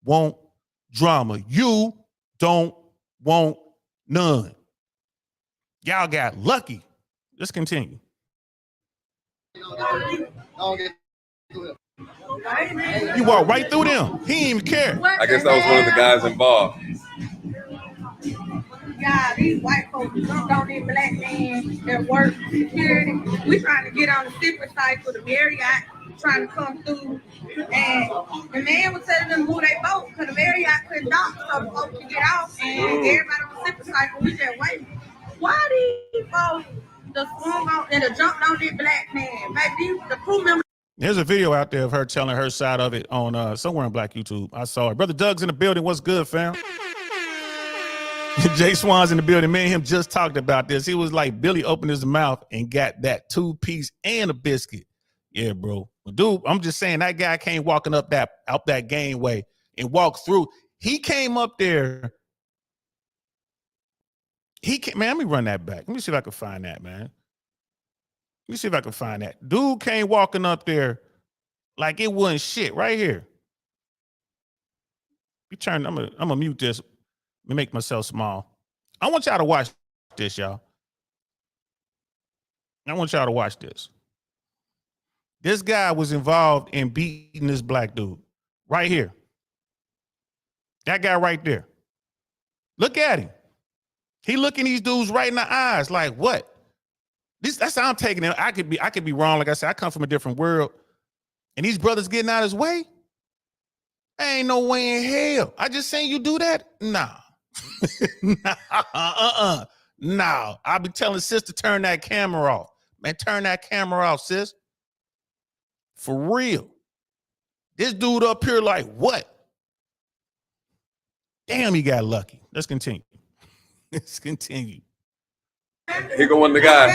want drama. You don't want none. Y'all got lucky. Let's continue. You walk right through them. He didn't even care. I guess that was one of the guys involved. Yeah, these white folks jumped on these black men that work security. We trying to get on the secret site for the Marriott, trying to come through. And the man was telling them who they boat because the Marriott couldn't dock so the folks could get off. And everybody on the secret site, we just waiting. Why these folks just swung on and jumped on this black man? Maybe the crew members. There's a video out there of her telling her side of it on somewhere on Black YouTube. I saw it. Brother Doug's in the building. What's good, fam? Jay Swan's in the building. Me and him just talked about this. He was like, Billy opened his mouth and got that 2-piece and a biscuit. Yeah, bro. Well, dude, I'm just saying that guy came walking up that gangway and walked through. He came up there. Man, let me run that back. Let me see if I can find that, man. Let me see if I can find that. Dude came walking up there like it wasn't shit right here. I'm gonna mute this. Let me make myself small. I want y'all to watch this, y'all. I want y'all to watch this. This guy was involved in beating this black dude right here. That guy right there. Look at him. He looking these dudes right in the eyes like, what? That's how I'm taking it. I could be wrong. Like I said, I come from a different world. And these brothers getting out of his way? Ain't no way in hell. I just seen you do that? Nah. Nah. I'll be telling sis to turn that camera off. Man, turn that camera off, sis. For real. This dude up here like, what? Damn, he got lucky. Let's continue. Let's continue. Here go one of the guys.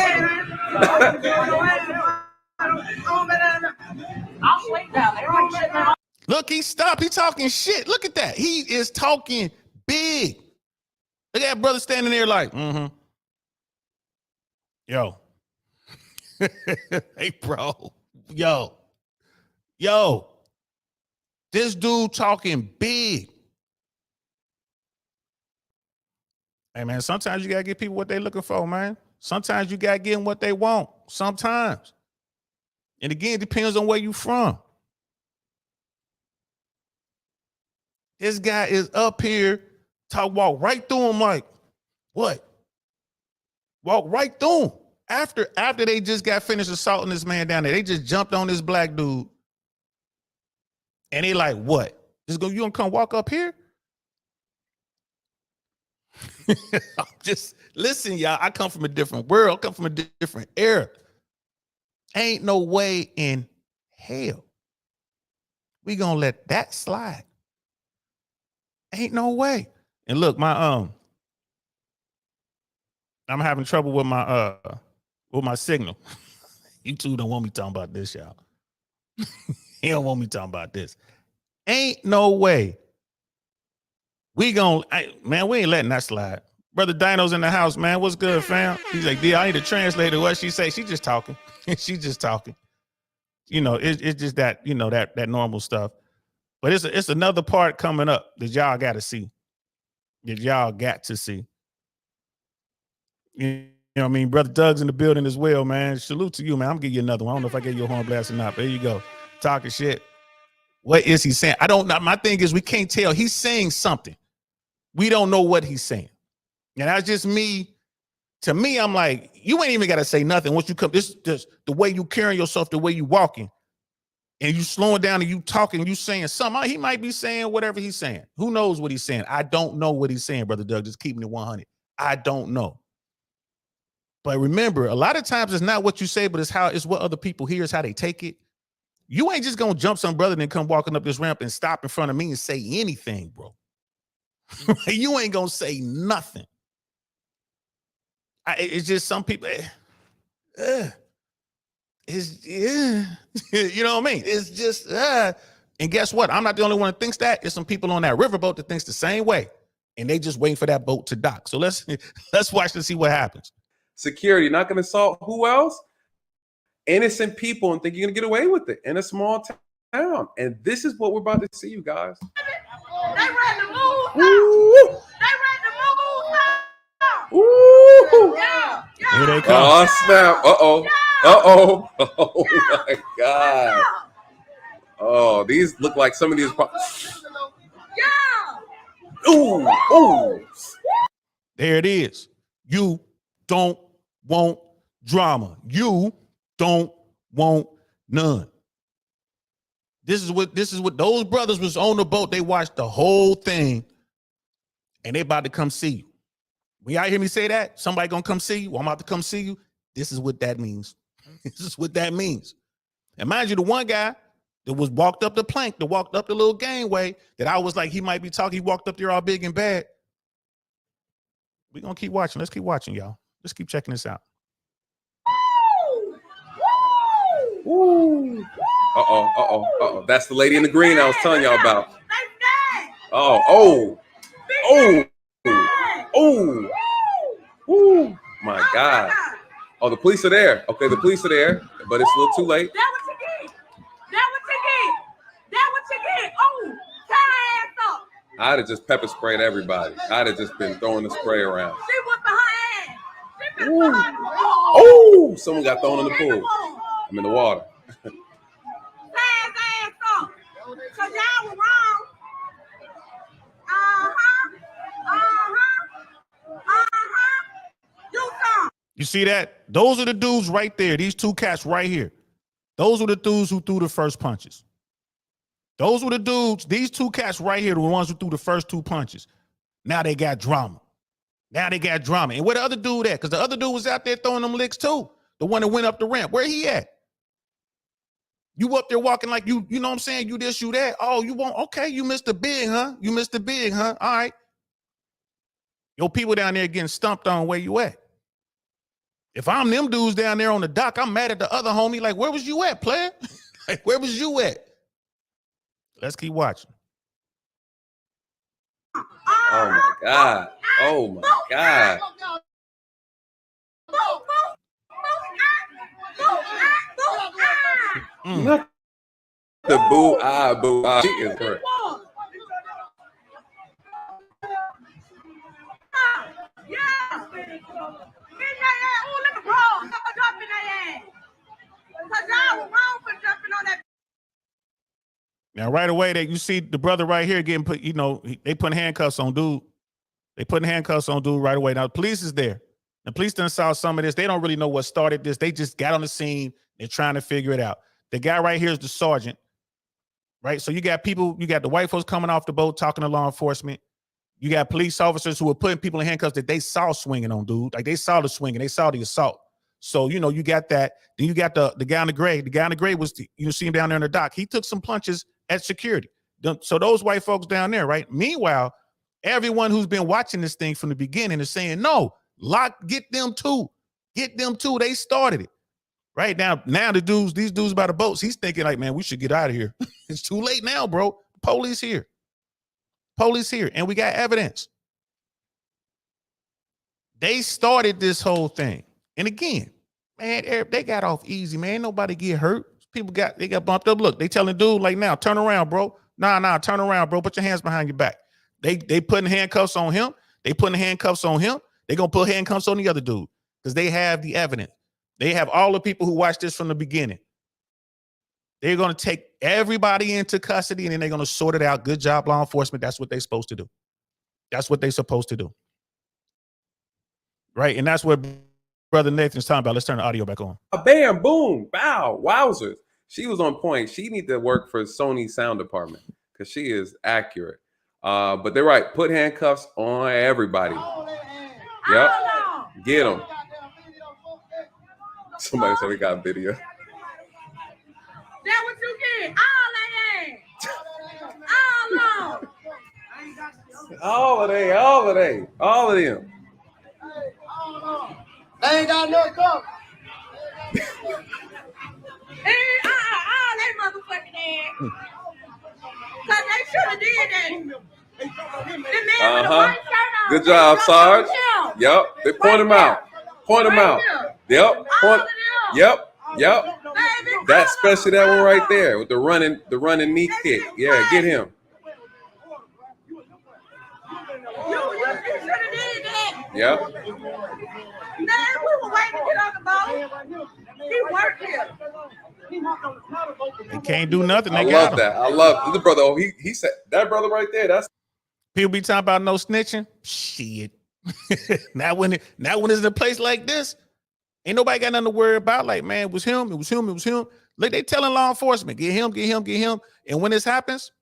Look, he stopped. He talking shit. Look at that. He is talking big. Look at that brother standing there like, Yo. Hey, bro. Yo. This dude talking big. Hey, man, sometimes you got to give people what they're looking for, man. Sometimes you got to give them what they want. Sometimes. And again, it depends on where you from. This guy is up here, walk right through him like, what? Walk right through him. After they just got finished assaulting this man down there, they just jumped on this black dude. And they like, what? You gonna come walk up here? Listen, y'all, I come from a different world. I come from a different era. Ain't no way in hell we gonna let that slide. Ain't no way. And look, I'm having trouble with my signal. You two don't want me talking about this, y'all. He don't want me talking about this. Ain't no way. We ain't letting that slide. Brother Dino's in the house, man. What's good, fam? He's like, I need a translator. What she say? She just talking. She just talking. You know, it's just that, you know, that normal stuff. But it's another part coming up that y'all got to see. That y'all got to see. You know what I mean? Brother Doug's in the building as well, man. Salute to you, man. I'm gonna give you another one. I don't know if I gave you a horn blast or not. There you go. Talking shit. What is he saying? I don't know. My thing is we can't tell. He's saying something. We don't know what he's saying. And that's just me. To me, I'm like, you ain't even got to say nothing. Once you come, this the way you carrying yourself, the way you walking, and you slowing down and you talking, you saying something. He might be saying whatever he's saying. Who knows what he's saying? I don't know what he's saying, Brother Doug. Just keeping it 100. I don't know. But remember, a lot of times it's not what you say, but it's what other people hear, is how they take it. You ain't just gonna jump some brother and come walking up this ramp and stop in front of me and say anything, bro. You ain't gonna say nothing. It's just some people. It's you know what I mean? It's just and guess what? I'm not the only one that thinks that. There's some people on that riverboat that thinks the same way, and they just waiting for that boat to dock. So let's watch and see what happens. Security, not gonna assault who else? Innocent people, and think you're gonna get away with it in a small town. And this is what we're about to see, you guys. They ready to move. They ready to move. Ooh. Yeah. Here they come. Oh snap! Oh my God! Oh, these look like some of these. Ooh. There it is. You don't want drama. You don't want none. This is what those brothers was on the boat. They watched the whole thing, and they about to come see you. When y'all hear me say that, somebody gonna come see you, or I'm about to come see you. This is what that means. This is what that means. And mind you, the one guy that was walked up the plank, that walked up the little gangway, that I was like, he might be talking. He walked up there all big and bad. We're gonna keep watching. Let's keep watching, y'all. Let's keep checking this out. Woo. Uh-oh. That's the lady in the green I was telling y'all about. Oh. My God. Oh, the police are there. Okay, the police are there, but it's a little too late. That what you get. Oh, tie ass up. I'd have just pepper sprayed everybody. I'd have just been throwing the spray around. She whipped her ass. Oh, someone got thrown in the pool. I'm in the water. Tie his ass up. Cause y'all were wrong. Do something. You see that? Those are the dudes right there. These two cats right here. Those were the dudes who threw the first punches. Those were the dudes. These two cats right here, the ones who threw the first two punches. Now they got drama. And where the other dude at? Because the other dude was out there throwing them licks too. The one that went up the ramp. Where he at? You up there walking like you know what I'm saying? You this, you that. Oh, you won't. Okay, you missed the big, huh? All right. Your people down there getting stumped on where you at. If I'm them dudes down there on the dock, I'm mad at the other homie. Like, where was you at, player? Like, where was you at? Let's keep watching. Oh my God. Not the boo She is hurt. Yeah. Oh, look at Brawl. Drop in that ass. Because y'all were wrong for jumping on that. Now, right away, that you see the brother right here getting put, they putting handcuffs on dude. Right away. Now, the police is there. The police done saw some of this. They don't really know what started this. They just got on the scene. They're trying to figure it out. The guy right here is the sergeant, right? So you got the white folks coming off the boat talking to law enforcement. You got police officers who are putting people in handcuffs that they saw swinging on dude. Like they saw the swinging, they saw the assault. So, you got that. Then you got the guy in the gray. The guy in the gray was, see him down there in the dock. He took some punches at security. So those white folks down there, right? Meanwhile, everyone who's been watching this thing from the beginning is saying, no, get them too. They started it. Right now these dudes by the boats, he's thinking like, man, we should get out of here. It's too late now, bro. Police here. And we got evidence. They started this whole thing. And again, man, they got off easy, man. Nobody get hurt. They got bumped up. Look, they telling dude like, now turn around, bro. Nah, turn around, bro. Put your hands behind your back. They putting handcuffs on him. They gonna put handcuffs on the other dude because they have the evidence. They have all the people who watched this from the beginning. They're gonna take everybody into custody and then they're gonna sort it out. Good job, law enforcement. That's what they're supposed to do. Right, and that's what Brother Nathan's talking about. Let's turn the audio back on. Bam, boom, bow, wowzers. She was on point. She need to work for Sony sound department because she is accurate. But they're right. Put handcuffs on everybody. Yep. Get them. Somebody said we got video. That what you get. All of them. They ain't got no cup. All they motherfucking ass. Cause they should have did that. The man with the white shirt on. Good job, Sarge. Yep. They point him out. Yep. Yep. That, especially that one right there with the running knee kick. Yeah, get him. You should have did that. Yep. Man, we were waiting to get on the boat. He worked here. They can't do nothing. I love the brother. Oh, he said that brother right there. That's people be talking about no snitching. Shit. Now when it's in a place like this, ain't nobody got nothing to worry about. Like, man, it was him. Look, they telling law enforcement, get him. And when this happens,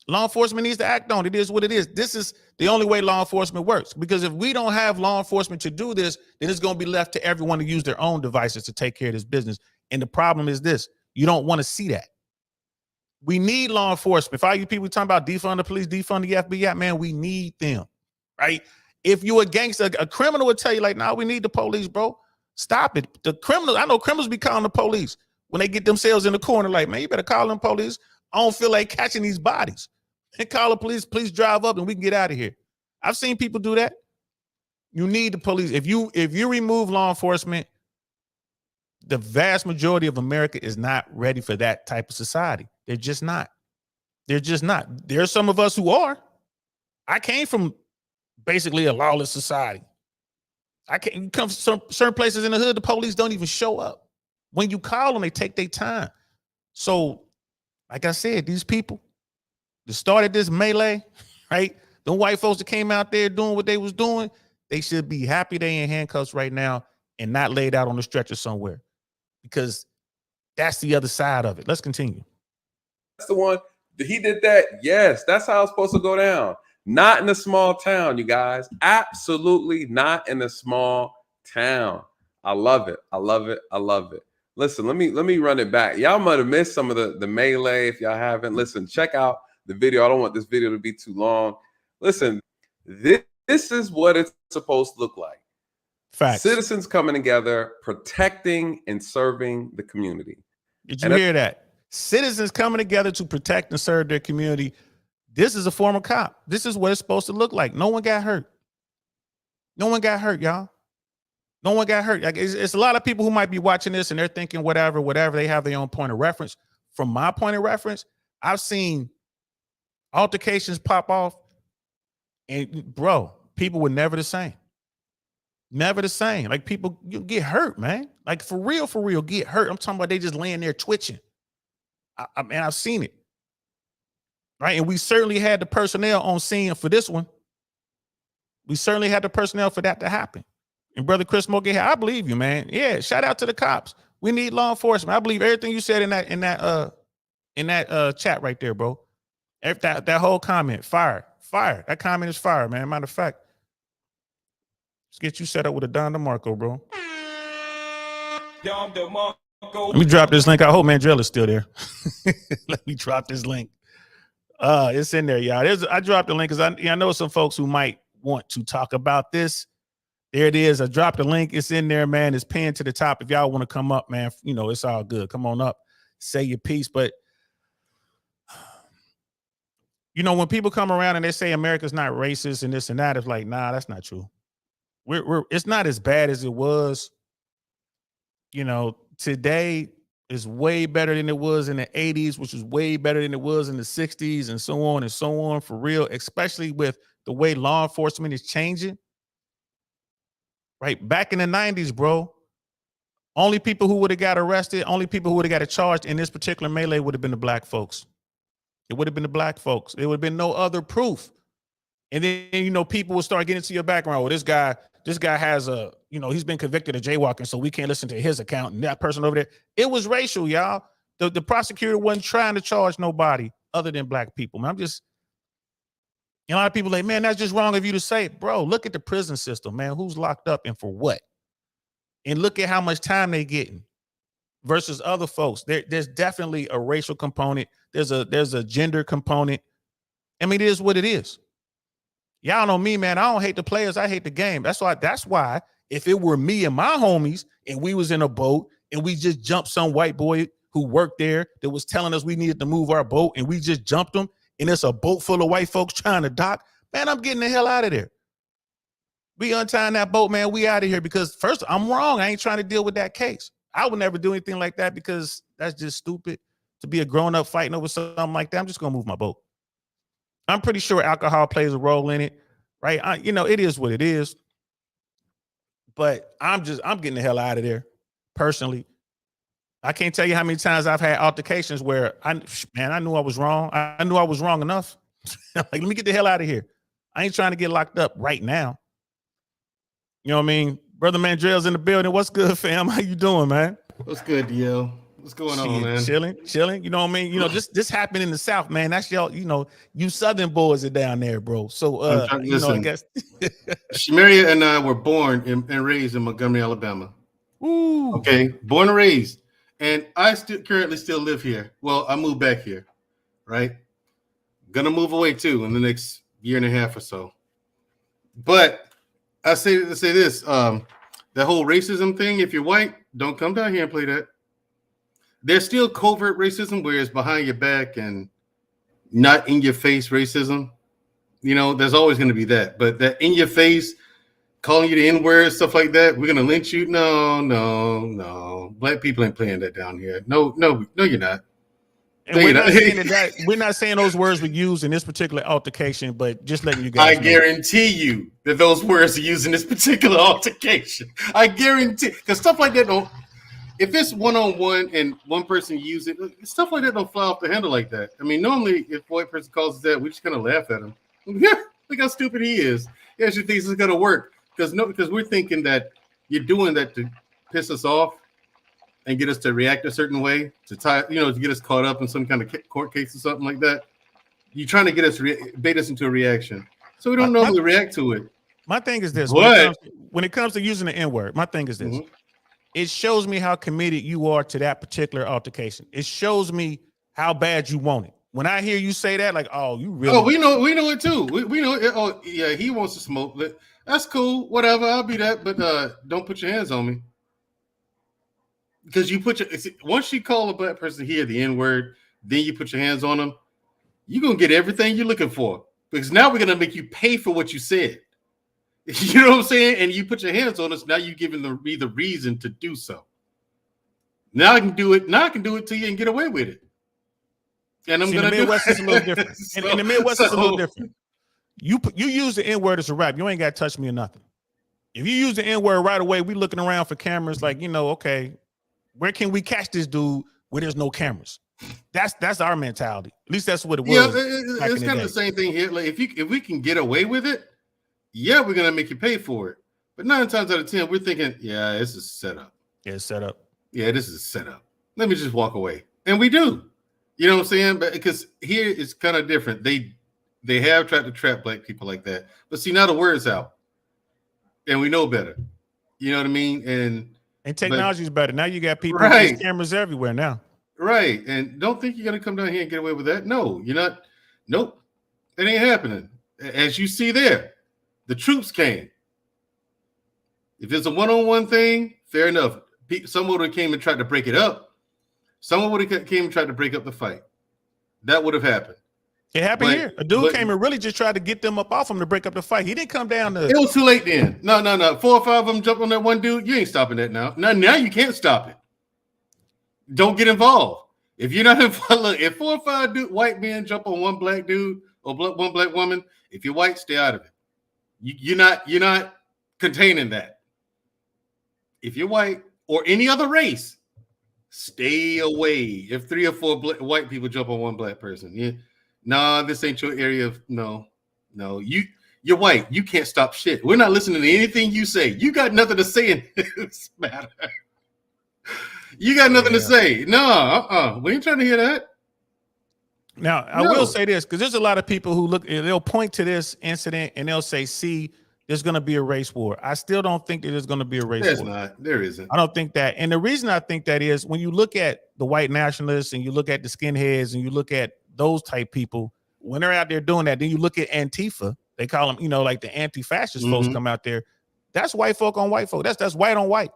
law enforcement needs to act on it. It is what it is. This is the only way law enforcement works. Because if we don't have law enforcement to do this, then it's going to be left to everyone to use their own devices to take care of this business. And the problem is this: you don't want to see that. We need law enforcement. If all you people talking about defund the police, defund the FBI, man, we need them, right? If you a gangster, a criminal would tell you like, nah, we need the police, bro. Stop it. The criminals, I know criminals be calling the police when they get themselves in the corner. Like, man, you better call them police. I don't feel like catching these bodies. And call the police, please drive up and we can get out of here. I've seen people do that. You need the police. If you remove law enforcement, the vast majority of America is not ready for that type of society. They're just not. They're just not. There's some of us who are. I came from basically a lawless society. I can't come from certain places in the hood, the police don't even show up. When you call them, they take their time. So, like I said, these people that started this melee, right? The white folks that came out there doing what they was doing, they should be happy they in handcuffs right now and not laid out on the stretcher somewhere, because that's the other side of it. Let's continue. That's the one. He did that. Yes, that's how it's supposed to go down. Not in a small town, you guys. Absolutely not in a small town. I love it. I love it. I love it. Listen, let me run it back. Y'all might have missed some of the melee. If y'all haven't, listen, check out the video. I don't want this video to be too long. Listen, this is what it's supposed to look like. Facts. Citizens coming together, protecting and serving the community. Did you hear that? Citizens coming together to protect and serve their community. This is a former cop. This is what it's supposed to look like. No one got hurt. No one got hurt, y'all. No one got hurt. Like, it's a lot of people who might be watching this and they're thinking whatever. They have their own point of reference. From my point of reference, I've seen altercations pop off, and bro, people were never the same. Never the same. Like, people, you get hurt, man. Like, for real, get hurt. I'm talking about they just laying there twitching. I've seen it. Right. And we certainly had the personnel on scene for this one. We certainly had the personnel for that to happen. And Brother Chris Morgan, I believe you, man. Yeah, shout out to the cops. We need law enforcement. I believe everything you said in that chat right there, bro. That whole comment, fire. That comment is fire, man. Matter of fact, let's get you set up with a Don DeMarco, bro. Let me drop this link. I hope Mandrell is still there. Let me drop this link. It's in there, y'all. I dropped the link because I know some folks who might want to talk about this. There it is. I dropped the link. It's in there, man. It's pinned to the top. If y'all want to come up, man, you know, it's all good. Come on up, say your piece. But, you know, when people come around and they say America's not racist and this and that, it's like, nah, that's not true. It's not as bad as it was. You know, today is way better than it was in the 80s, which is way better than it was in the 60s, and so on, for real, especially with the way law enforcement is changing. Right? Back in the 90s, bro, only people who would have got arrested, only people who would have got charged in this particular melee would have been the black folks. It would have been the black folks. There would have been no other proof. And then, you know, people will start getting into your background. Well, this guy has he's been convicted of jaywalking, so we can't listen to his account. And that person over there, it was racial, y'all. The prosecutor wasn't trying to charge nobody other than black people. Man, a lot of people like, man, that's just wrong of you to say. Bro, look at the prison system, man. Who's locked up and for what? And look at how much time they getting versus other folks. There's definitely a racial component. There's a gender component. I mean, it is what it is. Y'all know me, man. I don't hate the players. I hate the game. That's why if it were me and my homies and we was in a boat and we just jumped some white boy who worked there that was telling us we needed to move our boat and we just jumped him and it's a boat full of white folks trying to dock, man, I'm getting the hell out of there. We untying that boat, man. We out of here because first, I'm wrong. I ain't trying to deal with that case. I would never do anything like that because that's just stupid to be a grown-up fighting over something like that. I'm just going to move my boat. I'm pretty sure alcohol plays a role in it, right? It is what it is. But I'm getting the hell out of there, personally. I can't tell you how many times I've had altercations where I knew I was wrong. I knew I was wrong enough. Like, let me get the hell out of here. I ain't trying to get locked up right now. You know what I mean? Brother Mandrell's in the building. What's good, fam? How you doing, man? What's good, DL? What's going on, man? Chilling. You know what I mean? You know, this happened in the South, man. That's y'all, you Southern boys are down there, bro. So, I guess. Shamaria and I were born and raised in Montgomery, Alabama. Ooh. Okay, born and raised. And I currently still live here. Well, I moved back here, right? Gonna move away too in the next year and a half or so. But I say this. The whole racism thing. If you're white, don't come down here and play that. There's still covert racism, where it's behind your back and not in your face racism. You know, there's always going to be that. But that in your face, calling you the N-word, stuff like that, we're going to lynch you. No. Black people ain't playing that down here. No, you're not. And we're not saying those words were used in this particular altercation, but just letting you guys I know. guarantee you that those words are used in this particular altercation. I guarantee, because stuff like that don't. If it's one-on-one and one person uses it, stuff like that don't fly off the handle like that. I mean, normally if a white person calls us that, we just kind of laugh at him. Yeah, look how stupid he is. He actually thinks it's gonna work because we're thinking that you're doing that to piss us off and get us to react a certain way, to get us caught up in some kind of court case or something like that. You're trying to get us bait us into a reaction, so we don't normally react to it. My thing is this: But, when it comes to using the N-word, my thing is this. Mm-hmm. It shows me how committed you are to that particular altercation. It shows me how bad you want it. When I hear you say that, like, oh, you really? Oh, we know it too. We know it. Oh, yeah, he wants to smoke. That's cool. Whatever, I'll be that. But don't put your hands on me, because once you call a black person here the N-word, then you put your hands on them, you're gonna get everything you're looking for. Because now we're gonna make you pay for what you said. You know what I'm saying? And you put your hands on us. Now you're giving me the reason to do so. Now I can do it. Now I can do it to you and get away with it. And I'm going to do it. In the Midwest, it's a little different. In the Midwest, it's a little different. You use the N-word as a rap. You ain't got to touch me or nothing. If you use the N-word right away, we looking around for cameras like, okay, where can we catch this dude where there's no cameras? That's our mentality. At least that's what it was. Yeah, it's kind of the same thing here. Like if we can get away with it, yeah, we're going to make you pay for it. But 9 times out of 10, we're thinking, yeah, this is set up. Yeah, it's set up. Yeah, this is set up. Let me just walk away. And we do. You know what I'm saying? But because here it's kind of different. They have tried to trap black people like that. But see, now the word's out. And we know better. You know what I mean? And technology is better. Now you got people with cameras everywhere now. Right. And don't think you're going to come down here and get away with that. No, you're not. Nope. It ain't happening. As you see there. The troops came. If it's a one-on-one thing, fair enough. Someone would have came and tried to break it up. Someone would have came and tried to break up the fight. That would have happened. It happened here. A dude came and really just tried to get them up off him to break up the fight. He didn't come down to. It was too late then. No. 4 or 5 of them jumped on that one dude. You ain't stopping that now. Now you can't stop it. Don't get involved. If you're not involved, look, if 4 or 5 white men jump on one black dude or one black woman, if you're white, stay out of it. You're not containing that. If you're white or any other race, stay away. If 3 or 4 white people jump on one black person, this ain't your area of no. You're white. You can't stop shit. We're not listening to anything you say. You got nothing to say in this matter. You got nothing to say. No, we ain't trying to hear that. Now, I will say this, because there's a lot of people who they'll point to this incident and they'll say, see, there's going to be a race war. I still don't think that there's going to be a race war. There's not. There isn't. I don't think that. And the reason I think that is when you look at the white nationalists and you look at the skinheads and you look at those type people, when they're out there doing that, then you look at Antifa. They call them, like the anti-fascist folks come out there. That's white folk on white folk. That's white on white.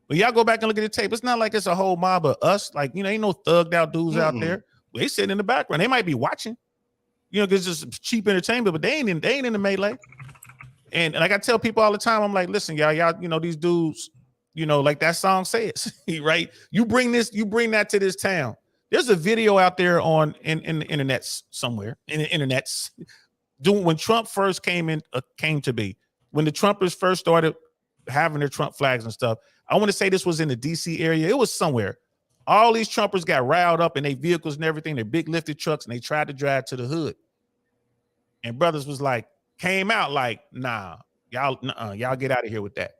But y'all go back and look at the tape. It's not like it's a whole mob of us. Like, ain't no thugged out dudes out there. They sitting in the background. They might be watching, because it's just cheap entertainment, but they ain't in the melee. And like I tell people all the time, I'm like, listen, y'all, these dudes, like that song says, right? You bring that to this town. There's a video out there in the internet somewhere, when Trump first came to be, when the Trumpers first started having their Trump flags and stuff. I want to say this was in the DC area. It was somewhere. All these Trumpers got riled up in their vehicles and everything, their big lifted trucks, and they tried to drive to the hood. And brothers was like, came out like, nah, y'all get out of here with that.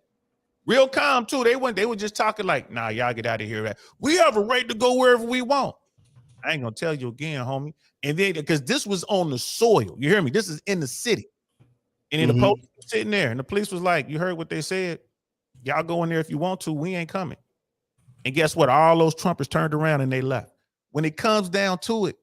Real calm too. They were just talking like, nah, y'all get out of here. We have a right to go wherever we want. I ain't gonna tell you again, homie. And then because this was on the soil, you hear me? This is in the city. And then the police was sitting there, and the police was like, you heard what they said? Y'all go in there if you want to, we ain't coming. And guess what? All those Trumpers turned around and they left. When it comes down to it,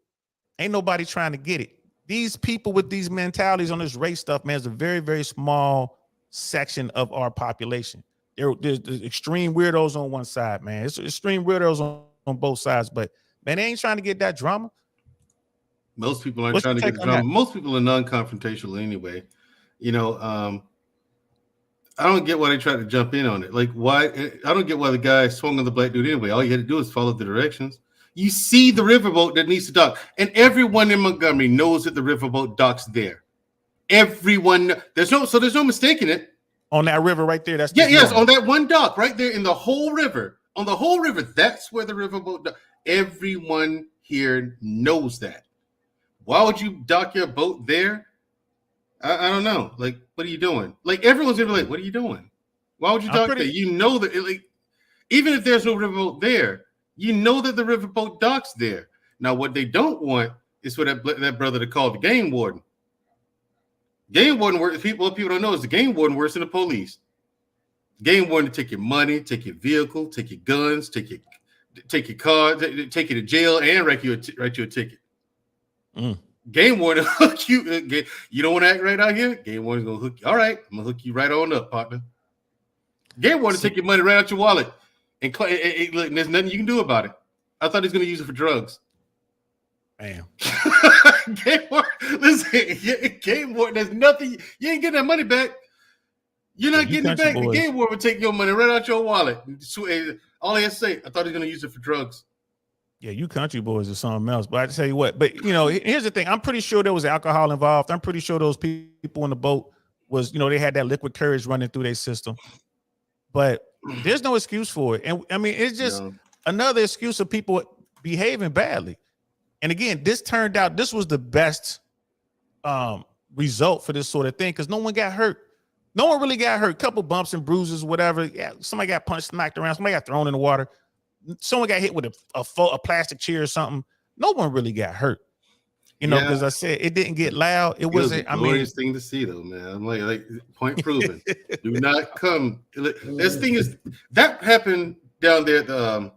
ain't nobody trying to get it. These people with these mentalities on this race stuff, man, is a very, very small section of our population. There's extreme weirdos on one side, man. It's extreme weirdos on both sides, but man, they ain't trying to get that drama. Most people aren't What's trying to your get take the on drama. Most people are non-confrontational anyway. You know, I don't get why they try to jump in on it. Like, why? I don't get why the guy swung on the black dude anyway. All you had to do is follow the directions. You see the riverboat that needs to dock, and everyone in Montgomery knows that the riverboat docks there. Everyone, there's no mistaking it. On that river right there, that's yes, normal. on that one dock right there in the whole river. On the whole river, that's where the riverboat docks. Everyone here knows that. Why would you dock your boat there? I don't know. Like, what are you doing? Like, everyone's gonna be like, what are you doing? Why would you dock there? You know that, like, even if there's no riverboat there, you know that the riverboat docks there. Now, what they don't want is for that brother to call the game warden. Game warden, what people don't know is the game warden worse than the police. Game warden to take your money, take your vehicle, take your guns, take your car, take you to jail, and write you a ticket. Game warden hook you. You don't want to act right out here? Game warden's gonna hook you. All right, I'm gonna hook you right on up, partner. Game warden take your money right out your wallet, and look, there's nothing you can do about it. I thought he was gonna use it for drugs. Damn. Game warden, listen, game warden, there's nothing. You ain't getting that money back. You're not getting it back. The game warden would take your money right out your wallet. All he has to say, I thought he was gonna use it for drugs. Yeah, you country boys or something else. But I tell you what, but you know, here's the thing. I'm pretty sure there was alcohol involved. I'm pretty sure those people in the boat was, you know, they had that liquid courage running through their system. But there's no excuse for it. And I mean, it's just another excuse of people behaving badly. And again, this turned out, this was the best result for this sort of thing because no one got hurt. No one really got hurt. A couple bumps and bruises, whatever. Yeah, somebody got punched, knocked around. Somebody got thrown in the water. Someone got hit with a plastic chair or something. No one really got hurt, you know, because I said it didn't get loud. It wasn't. I mean, glorious thing to see, though, man. I'm like point proven. Do not come. This thing is that happened down there at the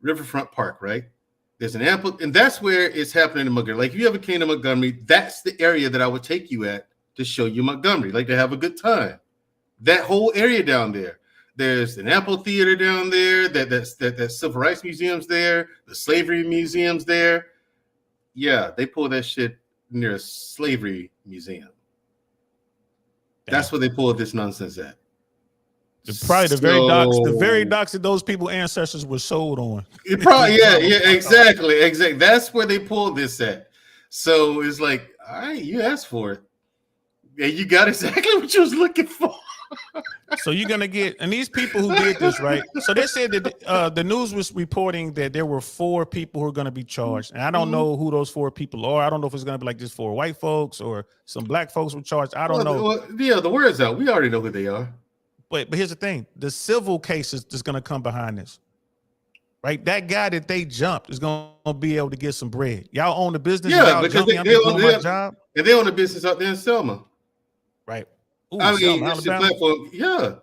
Riverfront Park, right? There's an ample, and that's where it's happening in Montgomery. Like, if you ever came to Montgomery, that's the area that I would take you at to show you Montgomery, like to have a good time. That whole area down there. There's an amphitheater down there. That civil rights museum's there. The slavery museum's there. Yeah, they pull that shit near a slavery museum. That's where they pull this nonsense at. Probably the very docks that those people's ancestors were sold on. Probably, yeah, exactly. That's where they pulled this at. So it's like, all right, you asked for it. Yeah, you got exactly what you was looking for. So you're gonna get, and these people who did this, right? So they said that the news was reporting that there were 4 people who are gonna be charged, and I don't know who those 4 people are. I don't know if it's gonna be like just 4 white folks or some black folks were charged. I don't know. Yeah, the word's out. We already know who they are. But here's the thing: the civil case is just gonna come behind this, right? That guy that they jumped is gonna be able to get some bread. Y'all own the business. Yeah, because they own my job, and they own the business out there in Selma, right? Ooh, I mean, Selma, it's your platform. Yeah,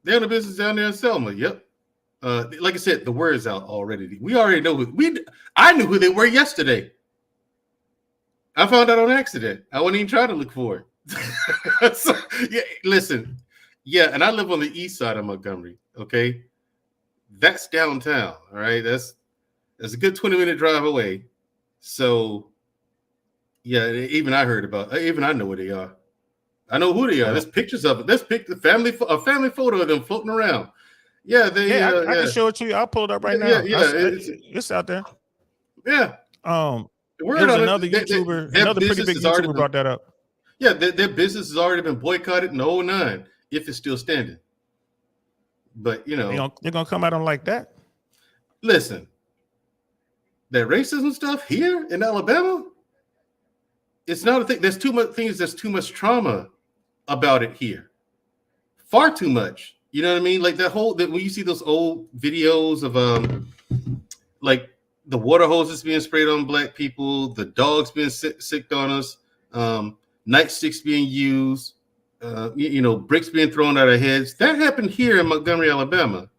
they own the business down there in Selma. Yep. Like I said, the word's out already. We already know I knew who they were yesterday. I found out on accident. I wasn't even trying to look for it. So, yeah, listen. Yeah, and I live on the east side of Montgomery. Okay, that's downtown. All right, that's a good 20-minute drive away. So, yeah, even I heard about. Even I know where they are. I know who they are. There's pictures of it. There's a family photo of them floating around. Yeah, I can show it to you. I'll pull it up right now. It's out there. Yeah. There's another YouTuber, another pretty big YouTuber brought that up. Yeah, their business has already been boycotted in 2009, if it's still standing. But you know, they're gonna come out on like that. Listen, that racism stuff here in Alabama, it's not a thing. There's too much things. There's too much trauma about it here. Far too much. You know what I mean? Like when you see those old videos of like the water hoses being sprayed on black people, the dogs being sicked on us, nightsticks being used, bricks being thrown at our heads. That happened here in Montgomery, Alabama.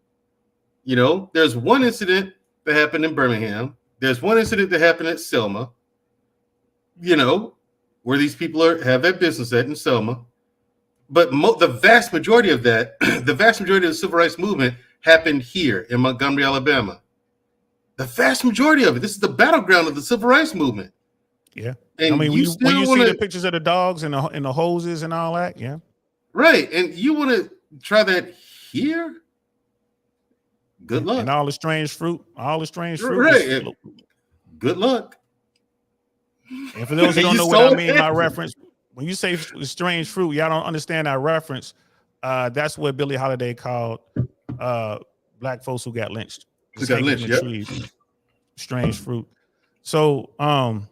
You know, there's one incident that happened in Birmingham. There's one incident that happened at Selma. You know, where these people have their business at in Selma. But the vast majority of that, the vast majority of the civil rights movement happened here in Montgomery, Alabama. The vast majority of it. This is the battleground of the civil rights movement. Yeah. And I mean, you when you wanna, see the pictures of the dogs and the hoses and all that, yeah. Right. And you want to try that here? Good luck. And all the strange fruit, Right. Good luck. And for those who don't know what I mean by reference, when you say strange fruit, y'all don't understand that reference. That's what Billie Holiday called black folks who got lynched. Who got lynched, yep. Trees, strange fruit. So, damn.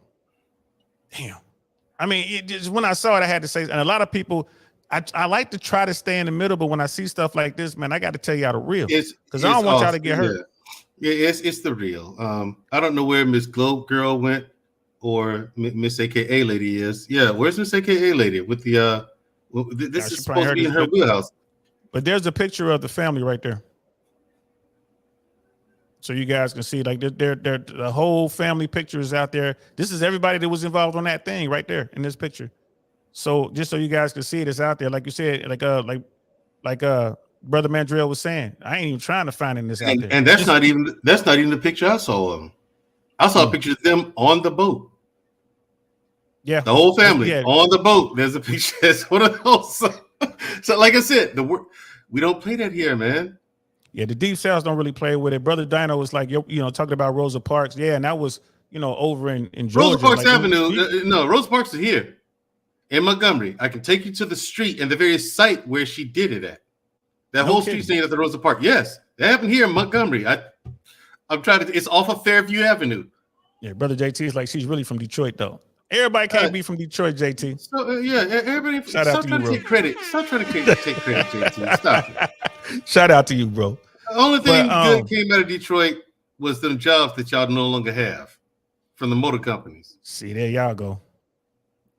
I mean, it just, when I saw it, I had to say, and a lot of people, I like to try to stay in the middle, but when I see stuff like this, man, I got to tell y'all the real, because I don't want y'all to get hurt. Yeah, it's the real. I don't know where Miss Globe Girl went or Miss AKA Lady is. Yeah, where's Miss AKA Lady with the? This is supposed to be in her wheelhouse. But there's a picture of the family right there, so you guys can see, like, the whole family picture is out there. This is everybody that was involved on that thing right there in this picture. So just so you guys can see it, it's out there. Like you said, like Brother Mandrell was saying, I ain't even trying to find this out there. And that's not even the picture I saw of them. I saw a picture of them on the boat. Yeah, the whole family on the boat. There's a picture. That's one of those. So like I said, we don't play that here, man. Yeah, the Deep South don't really play with it. Brother Dino was like, talking about Rosa Parks. Yeah, and that was, over in Georgia. Rosa Parks Avenue. No, Rosa Parks is here in Montgomery. I can take you to the street and the very site where she did it at. That whole street's named after Rosa Parks. Yes, that happened here in Montgomery. I'm trying to. It's off of Fairview Avenue. Yeah, Brother JT is like, she's really from Detroit, though. Everybody can't be from Detroit, JT. So everybody. Stop trying to take credit. Stop trying to take credit, JT. Stop it. Shout out to you, bro. The only thing good came out of Detroit was them jobs that y'all no longer have from the motor companies. See, there y'all go.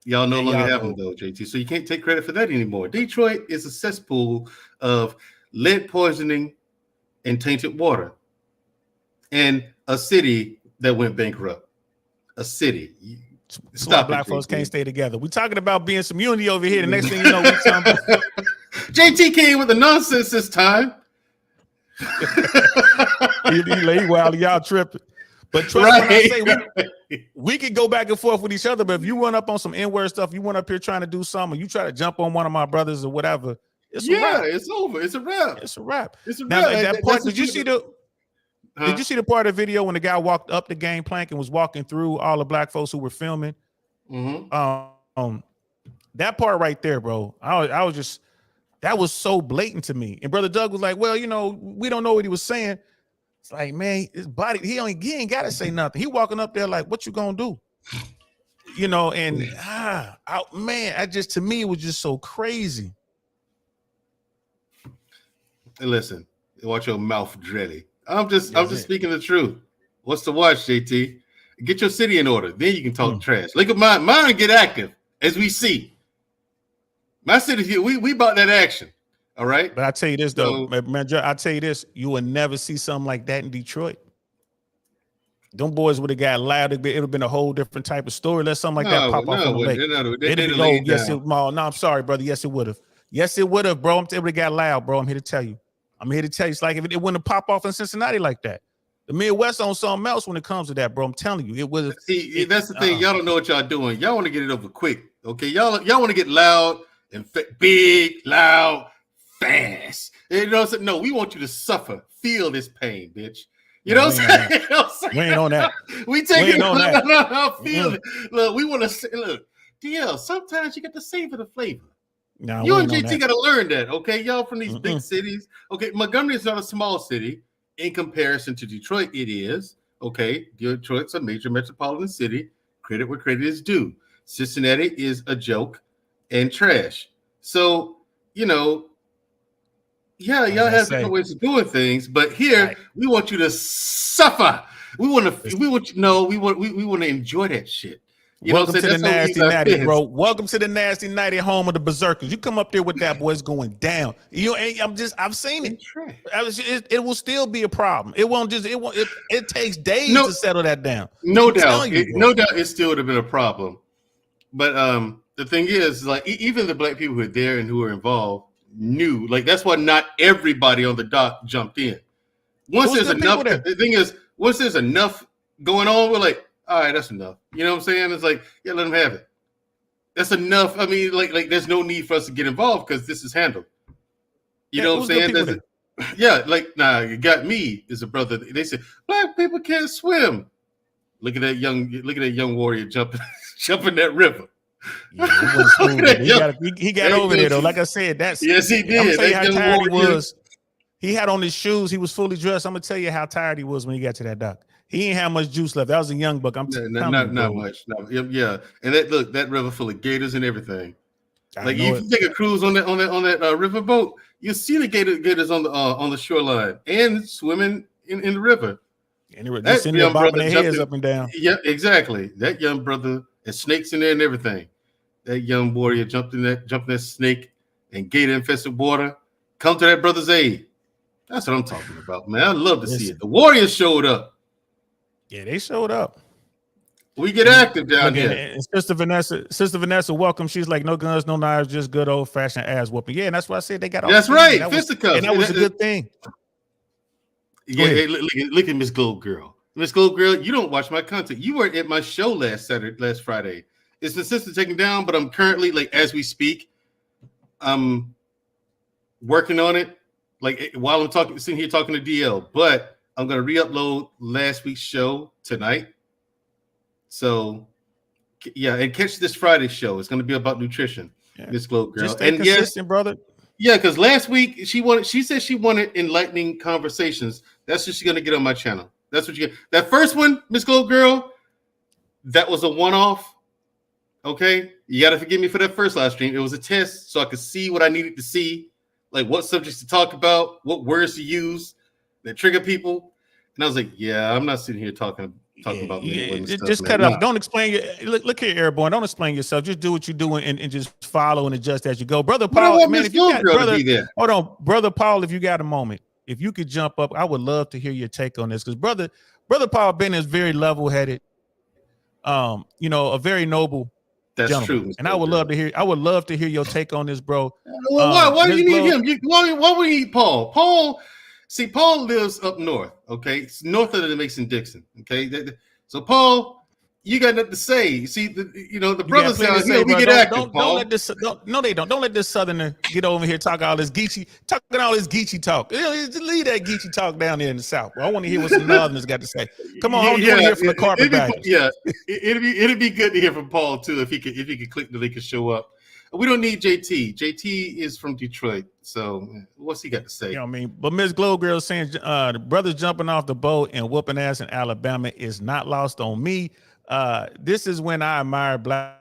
Y'all no longer have them, though, JT. So you can't take credit for that anymore. Detroit is a cesspool of lead poisoning and tainted water, and a city that went bankrupt. A city. Stop. Black folks can't stay together. We're talking about being some unity over here. The next thing you know, we're talking about JT came with the nonsense this time. he wild, y'all tripping. But trust me, when I say we could go back and forth with each other, but if you run up on some N-word stuff, you run up here trying to do something, you try to jump on one of my brothers or whatever, it's a wrap. It's over. It's a wrap. It's a wrap. It's a now, wrap. At that point, did you see the part of the video when the guy walked up the gangplank and was walking through all the black folks who were filming? Mm-hmm. That part right there, bro. I was just, that was so blatant to me. And Brother Doug was like, well, we don't know what he was saying. It's like, man, his body, he ain't got to say nothing. He walking up there like, what you gonna do? And man, to me, it was just so crazy. Hey, listen, watch your mouth, Dreddy. I'm just speaking the truth. What's the watch, JT? Get your city in order. Then you can talk trash. Look at mine get active, as we see. My city here, we bought that action. All right. But I tell you this, though, man, I tell you this, you will never see something like that in Detroit. Them boys would have got loud. It would have been a whole different type of story. Let something like that pop off on the lake. No, I'm sorry, brother. Yes, it would have. Yes, it would have, bro. It would have got loud, bro. I'm here to tell you. It's like if it wouldn't have popped off in Cincinnati like that. The Midwest on something else when it comes to that, bro. I'm telling you, it was. See, that's the thing. Y'all don't know what y'all doing. Y'all want to get it over quick, okay? Y'all want to get loud and big, loud, fast. You know what I'm saying? No, we want you to suffer, feel this pain, bitch. You know what I'm saying? We ain't on that. We take it. No, feel it. Look, we want to say, look, DL. Sometimes you get to savor the flavor. No, you and JT got to learn that, okay? Y'all from these big cities, okay? Montgomery is not a small city. In comparison to Detroit, it is. Okay, Detroit's a major metropolitan city. Credit where credit is due. Cincinnati is a joke and trash. So, y'all have different ways of doing things, but here we want you to suffer. We want to enjoy that shit. Welcome to the Nasty Natty, bro. Welcome to the Nasty Natty, home of the Berserkers. You come up there with that, boy, it's going down. I've seen it. It will still be a problem. It won't just. It takes days to settle that down. No doubt, it still would have been a problem. But the thing is, like, even the black people who are there and who are involved knew. Like, that's why not everybody on the dock jumped in. Once there's enough, the thing is, once there's enough going on, we're like, all right, that's enough. You know what I'm saying? It's like, yeah, let them have it. That's enough. I mean, like there's no need for us to get involved because this is handled. You know what I'm saying? Yeah, like, nah, you got me as a brother. They said black people can't swim. Look at that young warrior jumping that river. Yeah, he got over there though. Like I said, yes, he did. I'm gonna tell you how tired he was. He had on his shoes. He was fully dressed. I'm gonna tell you how tired he was when he got to that dock. He ain't have much juice left. That was a young buck. Not much. No, yeah, and that river full of gators and everything. Like if you take a cruise on that riverboat, you see the gators on the shoreline and swimming in the river. And they're sitting there bobbing their heads up and down. Yeah, exactly. That young brother, and snakes in there and everything. That young warrior jumped that snake and gator infested water. Come to that brother's aid. That's what I'm talking about, man. I love to see it. The Warriors showed up. Yeah, they showed up. We get active down here. And Sister Vanessa, welcome. She's like, no guns, no knives, just good old fashioned ass whooping. Yeah, and that's why I said they got all. That's right, fisticuffs, and that was a good thing. Yeah, hey, look at Miss Gold Girl. Miss Gold Girl, you don't watch my content. You were at my show last Friday. It's the sister taken down, but I'm currently, like, as we speak, I'm working on it. Like, while I'm sitting here talking to DL, but I'm gonna re-upload last week's show tonight. So, yeah, and catch this Friday's show. It's gonna be about nutrition. Yeah. Miss Gold Girl, just stay consistent, brother. Yeah, because last week she said she wanted enlightening conversations. That's what she's gonna get on my channel. That's what you get. That first one, Miss Gold Girl, that was a one-off. Okay, you gotta forgive me for that first live stream. It was a test so I could see what I needed to see, like what subjects to talk about, what words to use that trigger people. And I was like, yeah, I'm not sitting here talking about just cut up. Don't explain look here, Airborne. Don't explain yourself. Just do what you're doing and just follow and adjust as you go. Brother Paul, man, if you got, hold on, Brother Paul, if you got a moment, if you could jump up, I would love to hear your take on this, because brother Paul Ben is very level-headed, a very noble. That's gentleman. True. And I would love to hear your take on this, bro. Why do you need him? Why would you need Paul? Paul lives up north, okay? It's north of the Mason-Dixon, okay? So, Paul, you got nothing to say. See, the brothers out here, we get active, Paul. Don't let this Southerner get over here talking all this Geechee talk. Leave that Geechee talk down there in the South. Bro. I want to hear what some Northerners got to say. Come on, I want to hear from the carpetbaggers. Yeah, it'd be good to hear from Paul too if he could click the link and show up. We don't need JT. JT is from Detroit, so what's he got to say? You know what I mean? But Miss Glow Girl saying the brothers jumping off the boat and whooping ass in Alabama is not lost on me. This is when I admire black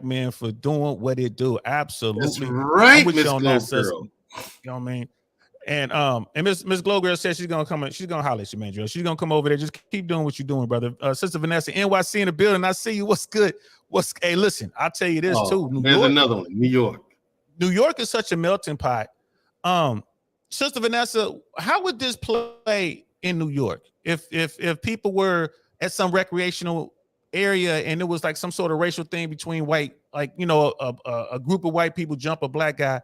men for doing what it do. Absolutely. That's right, Miss Glow Girl. You know what I mean? And Miss Glow Girl said she's gonna come. She's gonna holler at you, man. She's gonna come over there. Just keep doing what you're doing, brother. Sister Vanessa, NYC in the building. I see you. What's good? Hey, listen, I'll tell you this too. There's another one. New York is such a melting pot. Sister Vanessa, how would this play in New York if people were at some recreational area and it was like some sort of racial thing between white, like a group of white people jump a black guy?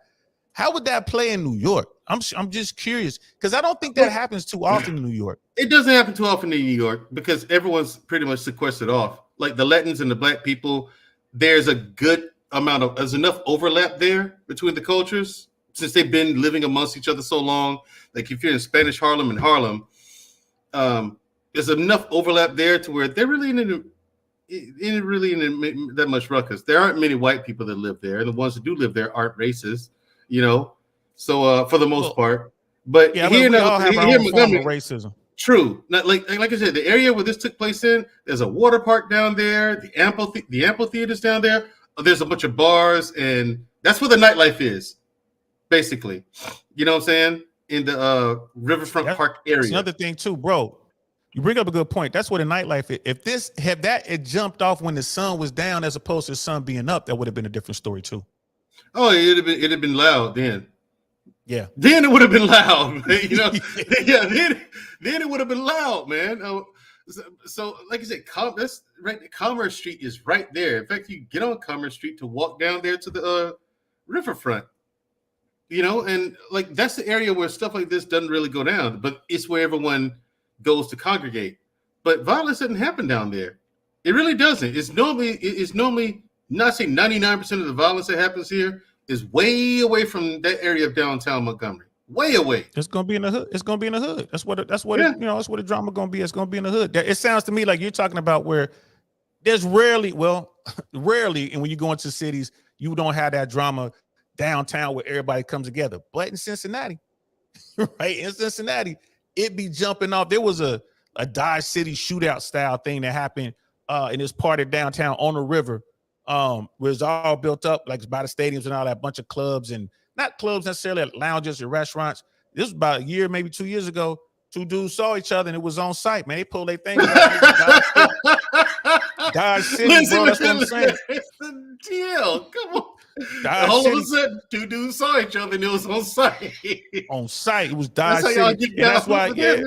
How would that play in New York? I'm just curious, because I don't think that happens too often in New York. It doesn't happen too often in New York because everyone's pretty much sequestered off. Like the Latins and the black people, there's enough overlap there between the cultures since they've been living amongst each other so long. Like if you're in Spanish Harlem and Harlem, there's enough overlap there to where they're really in that much ruckus. There aren't many white people that live there, and the ones that do live there aren't racist. So for the most part, but yeah, here we all have our own form of racism. True. Like I said, the area where this took place in, there's a water park down there, the amphitheater's down there. There's a bunch of bars, and that's where the nightlife is, basically. You know what I'm saying? In the Riverfront Park area. That's another thing too, bro. You bring up a good point. That's where the nightlife is. If it jumped off when the sun was down as opposed to the sun being up, that would have been a different story too. Oh, it'd have been loud then. Yeah. Then it would have been loud. Yeah. Then it would have been loud, man. So like I said, that's right. Commerce Street is right there. In fact, you get on Commerce Street to walk down there to the riverfront. You know, and like that's the area where stuff like this doesn't really go down, but it's where everyone goes to congregate. But violence doesn't happen down there. It really doesn't. It's normally not saying 99% of the violence that happens here is way away from that area of downtown Montgomery. Way away. It's gonna be in the hood. It's gonna be in the hood. That's what that's what the drama gonna be. It's gonna be in the hood. It sounds to me like you're talking about where there's rarely, and when you go into cities, you don't have that drama downtown where everybody comes together. But in Cincinnati, right? In Cincinnati, it be jumping off. There was a Dodge City shootout style thing that happened in this part of downtown on the river, where it's all built up like by the stadiums and all that bunch of clubs, and not clubs necessarily, lounges and restaurants. This was about a year, maybe 2 years ago. Two dudes saw each other and it was on site, man. They pulled their thing. Dodge City, bro. That's what I'm saying. It's the deal. Come on. All of a sudden, two dudes saw each other and it was on site. On site, it was Dodge That's how City. y'all get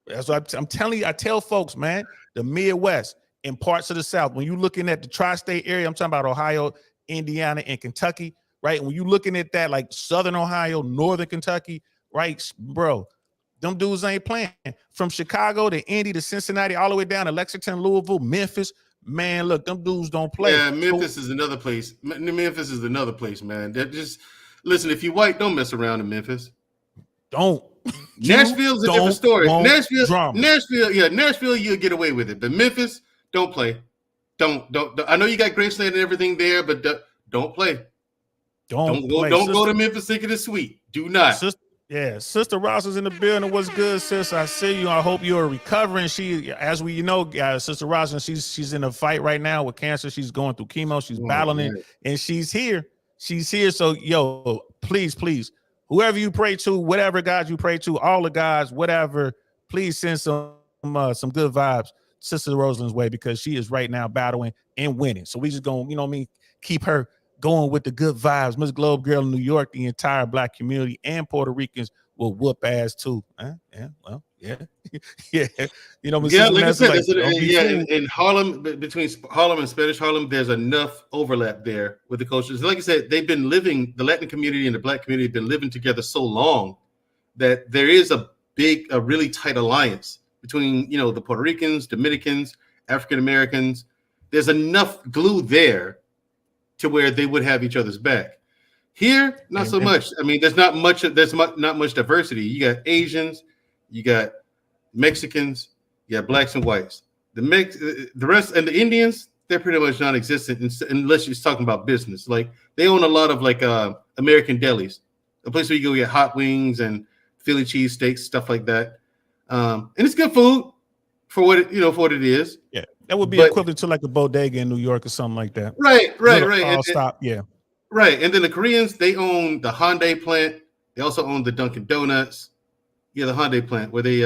That's why I'm telling you. I tell folks, man, the Midwest and parts of the South. When you're looking at the tri-state area, I'm talking about Ohio, Indiana, and Kentucky, right? When you're looking at that, like Southern Ohio, Northern Kentucky, right, bro. Them dudes ain't playing. From Chicago to Indy to Cincinnati, all the way down to Lexington, Louisville, Memphis. Man, look, them dudes don't play. Yeah, Memphis is another place. Memphis is another place, man. That just listen. If you white, don't mess around in Memphis. Don't. Nashville's a different story. Nashville, Nashville, you'll get away with it. But Memphis, don't play. Don't. I know you got Graceland and everything there, but don't play. Don't go to Memphis thinking it's sweet. Do not. Sister Ross is in the building. What's good, sis? I see you. I hope you're recovering. She, as we know, Sister Ross, and she's in a fight right now with cancer. She's going through chemo. She's battling it, and she's here. She's here. So, yo, please, whoever you pray to, whatever God you pray to, all the gods, whatever, please send some good vibes Sister Rosalind's way, because she is right now battling and winning. So we just gonna, keep her going with the good vibes. Miss Globe Girl in New York, the entire Black community and Puerto Ricans will whoop ass too. Yeah. Like I said, in Harlem, between Harlem and Spanish Harlem, there's enough overlap there with the cultures. Like I said, the Latin community and the Black community have been living together so long that there is a really tight alliance between, the Puerto Ricans, Dominicans, African Americans. There's enough glue there to where they would have each other's back. Here, not so much. I mean, there's not much diversity. You got Asians, you got Mexicans, you got blacks and whites. The rest, and the Indians, they're pretty much non-existent unless you're talking about business. Like, they own a lot of American delis, a place where you go get hot wings and Philly cheesesteaks, stuff like that. And it's good food for what it is. Yeah. That would be equivalent to like a bodega in New York or something like that. Right. Right. And then the Koreans, they own the Hyundai plant. They also own the Dunkin' Donuts. Yeah, the Hyundai plant where they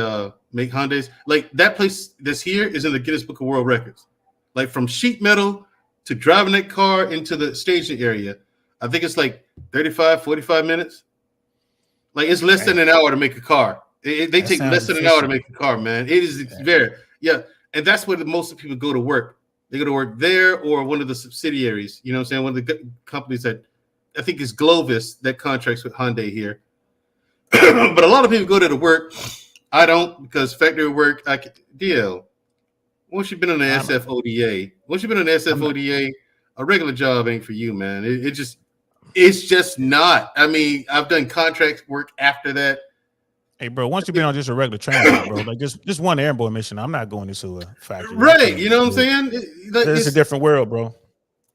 make Hyundais. Like, that place that's here is in the Guinness Book of World Records. Like, from sheet metal to driving that car into the staging area, I think it's like 35, 45 minutes. Like, it's less than an hour to make a car. They take less than an hour to make a car, man. It is very, And that's where most of the people go to work. They go to work there or one of the subsidiaries. You know what I'm saying? One of the companies that I think is Glovis that contracts with Hyundai here. But a lot of people go to the work. I don't, because factory work, once you've been on the SFODA, a regular job ain't for you, man. It's just not. I mean, I've done contract work after that. Hey, bro, once you've been on just a regular train, bro, like just one airborne mission, I'm not going into a factory. Right. You know what I'm saying? It's a different world, bro.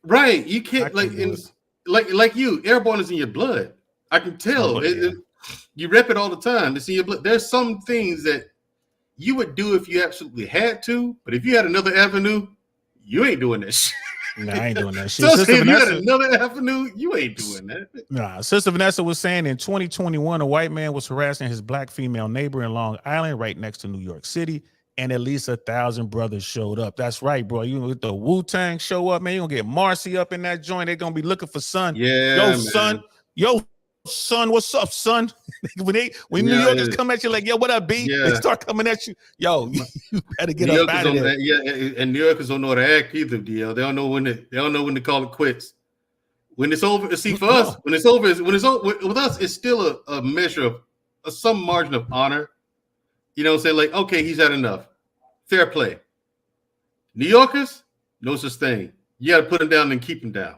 Right. You can't, like you, airborne is in your blood. I can tell. You rep it all the time. It's in your blood. There's some things that you would do if you absolutely had to, but if you had another avenue, you ain't doing that shit. Nah, I ain't doing that shit. So if you had another avenue, you ain't doing that. Nah, Sister Vanessa was saying in 2021, a white man was harassing his black female neighbor in Long Island, right next to New York City, and at least 1,000 brothers showed up. That's right, bro. You with the Wu-Tang show up, man. You're gonna get Marcy up in that joint. They're gonna be looking for son. Yeah, son. Yo, son, what's up, son? when New Yorkers come at you like, yo, what up, B? They start coming at you, yo, you better get up out of there. And New Yorkers don't know how to act either, DL. They don't know when to call it quits. When it's over, see, for us, when it's over with us, it's still a measure of some margin of honor. You know, say like, okay, he's had enough. Fair play. New Yorkers, no such thing. You got to put him down and keep him down.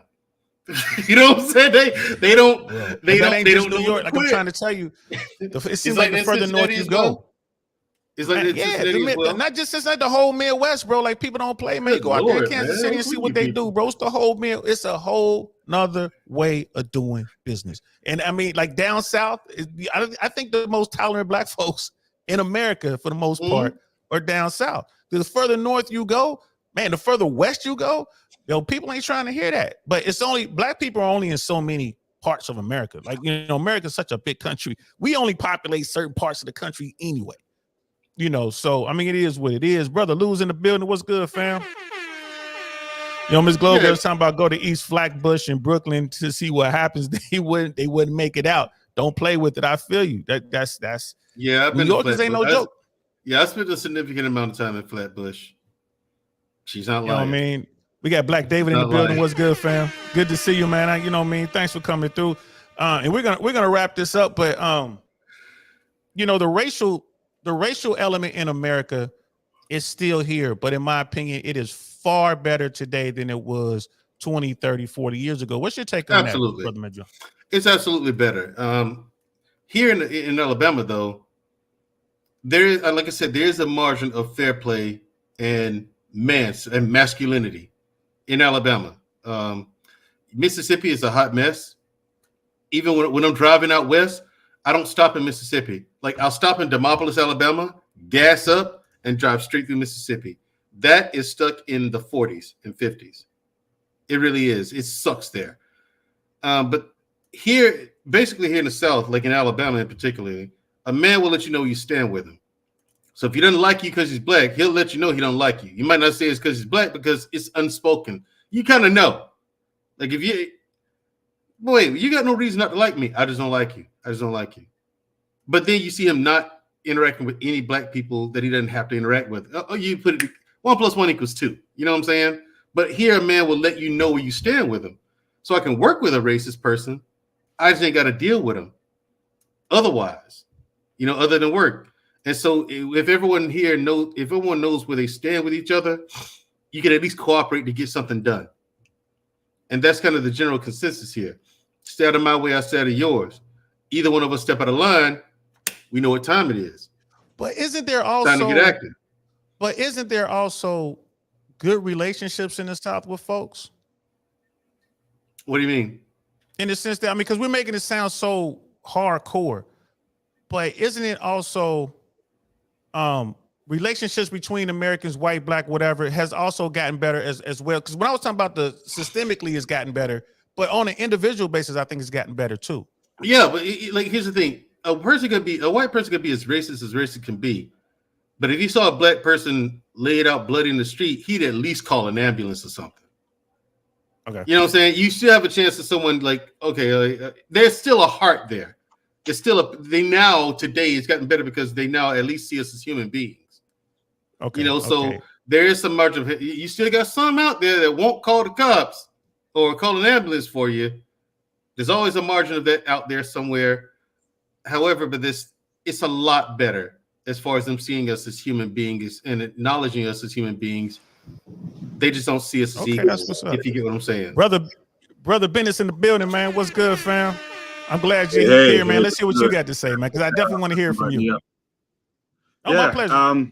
You know what I'm saying? They don't New York. Like I'm trying to tell you, it seems like the further north you go. It's like not just it's like the whole Midwest, bro. Like people don't play, man. You go out there in Kansas City and see what they do, bro. It's the whole meal. It's a whole nother way of doing business. And I mean, like down south, I think the most tolerant black folks in America, for the most part, are down south. The further north you go, man, the further west you go, yo, people ain't trying to hear that. But it's only black people are only in so many parts of America. Like, you know, America's such a big country. We only populate certain parts of the country anyway. You know, so I mean, it is what it is. Brother Lou's in the building. What's good, fam? You know, Miss Glover was talking about go to East Flatbush in Brooklyn to see what happens. They wouldn't make it out. Don't play with it. I feel you. That's New Yorkers ain't no joke. Yeah, I spent a significant amount of time in Flatbush. She's not lying. You know what I mean? We got Black David in the building. What's good, fam? Good to see you, man. You know what I mean? Thanks for coming through. And we're gonna wrap this up, but you know, the racial element in America is still here, but in my opinion, it is far better today than it was 20, 30, 40 years ago. What's your take on that, Brother Medjo? It's absolutely better. Here in Alabama, though, there is, like I said, there is a margin of fair play and masculinity in Alabama. Mississippi is a hot mess. Even when I'm driving out west, I don't stop in Mississippi. Like I'll stop in Demopolis, Alabama, gas up, and drive straight through Mississippi. That is stuck in the 40s and 50s. It really is. It sucks there. But here, basically here in the South, like in Alabama in particular, a man will let you know you stand with him. So if he doesn't like you because he's black, he'll let you know he don't like you. You might not say it's because he's black because it's unspoken. You kind of know. Like if you got no reason not to like me. I just don't like you. I just don't like you. But then you see him not interacting with any black people that he doesn't have to interact with. Oh, you put it 1 + 1 = 2. You know what I'm saying? But here a man will let you know where you stand with him. So I can work with a racist person. I just ain't got to deal with him. Otherwise, you know, other than work. And so if everyone knows where they stand with each other, you can at least cooperate to get something done. And that's kind of the general consensus here. Stay out of my way, I stay out of yours. Either one of us step out of line, we know what time it is. But isn't there also time to get active? But isn't there also good relationships in the South with folks? What do you mean? In the sense that, I mean, because we're making it sound so hardcore, but isn't it also relationships between Americans, white, black, whatever, has also gotten better as well? Because when I was talking about the systemically it's gotten better, but on an individual basis, I think it's gotten better too. Yeah, but like here's the thing: a white person could be as racist can be, but if he saw a black person laid out bloody in the street, he'd at least call an ambulance or something. Okay, you know what I'm saying? You still have a chance to someone like, okay, there's still a heart there. It's still today it's gotten better because they now at least see us as human beings. Okay, you know, so there is some margin of, you still got some out there that won't call the cops or call an ambulance for you. There's always a margin of that out there somewhere. However, but it's a lot better as far as them seeing us as human beings and acknowledging us as human beings. They just don't see us as equals, if you get what I'm saying. Brother Bennett's in the building, man. What's good, fam? I'm glad you're here, man. Let's hear what you got to say, man, because I definitely want to hear from you. My pleasure.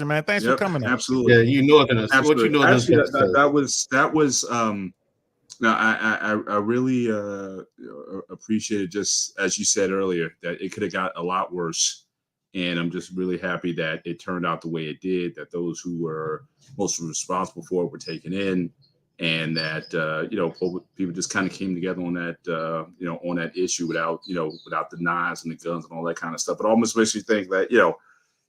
Man, thanks for coming. Absolutely. Yeah, you know it. Absolutely. What you know actually, that was now I really appreciated, just as you said earlier, that it could have got a lot worse. And I'm just really happy that it turned out the way it did, that those who were most responsible for it were taken in, and that people just kind of came together on that on that issue without the knives and the guns and all that kind of stuff. It almost makes you think that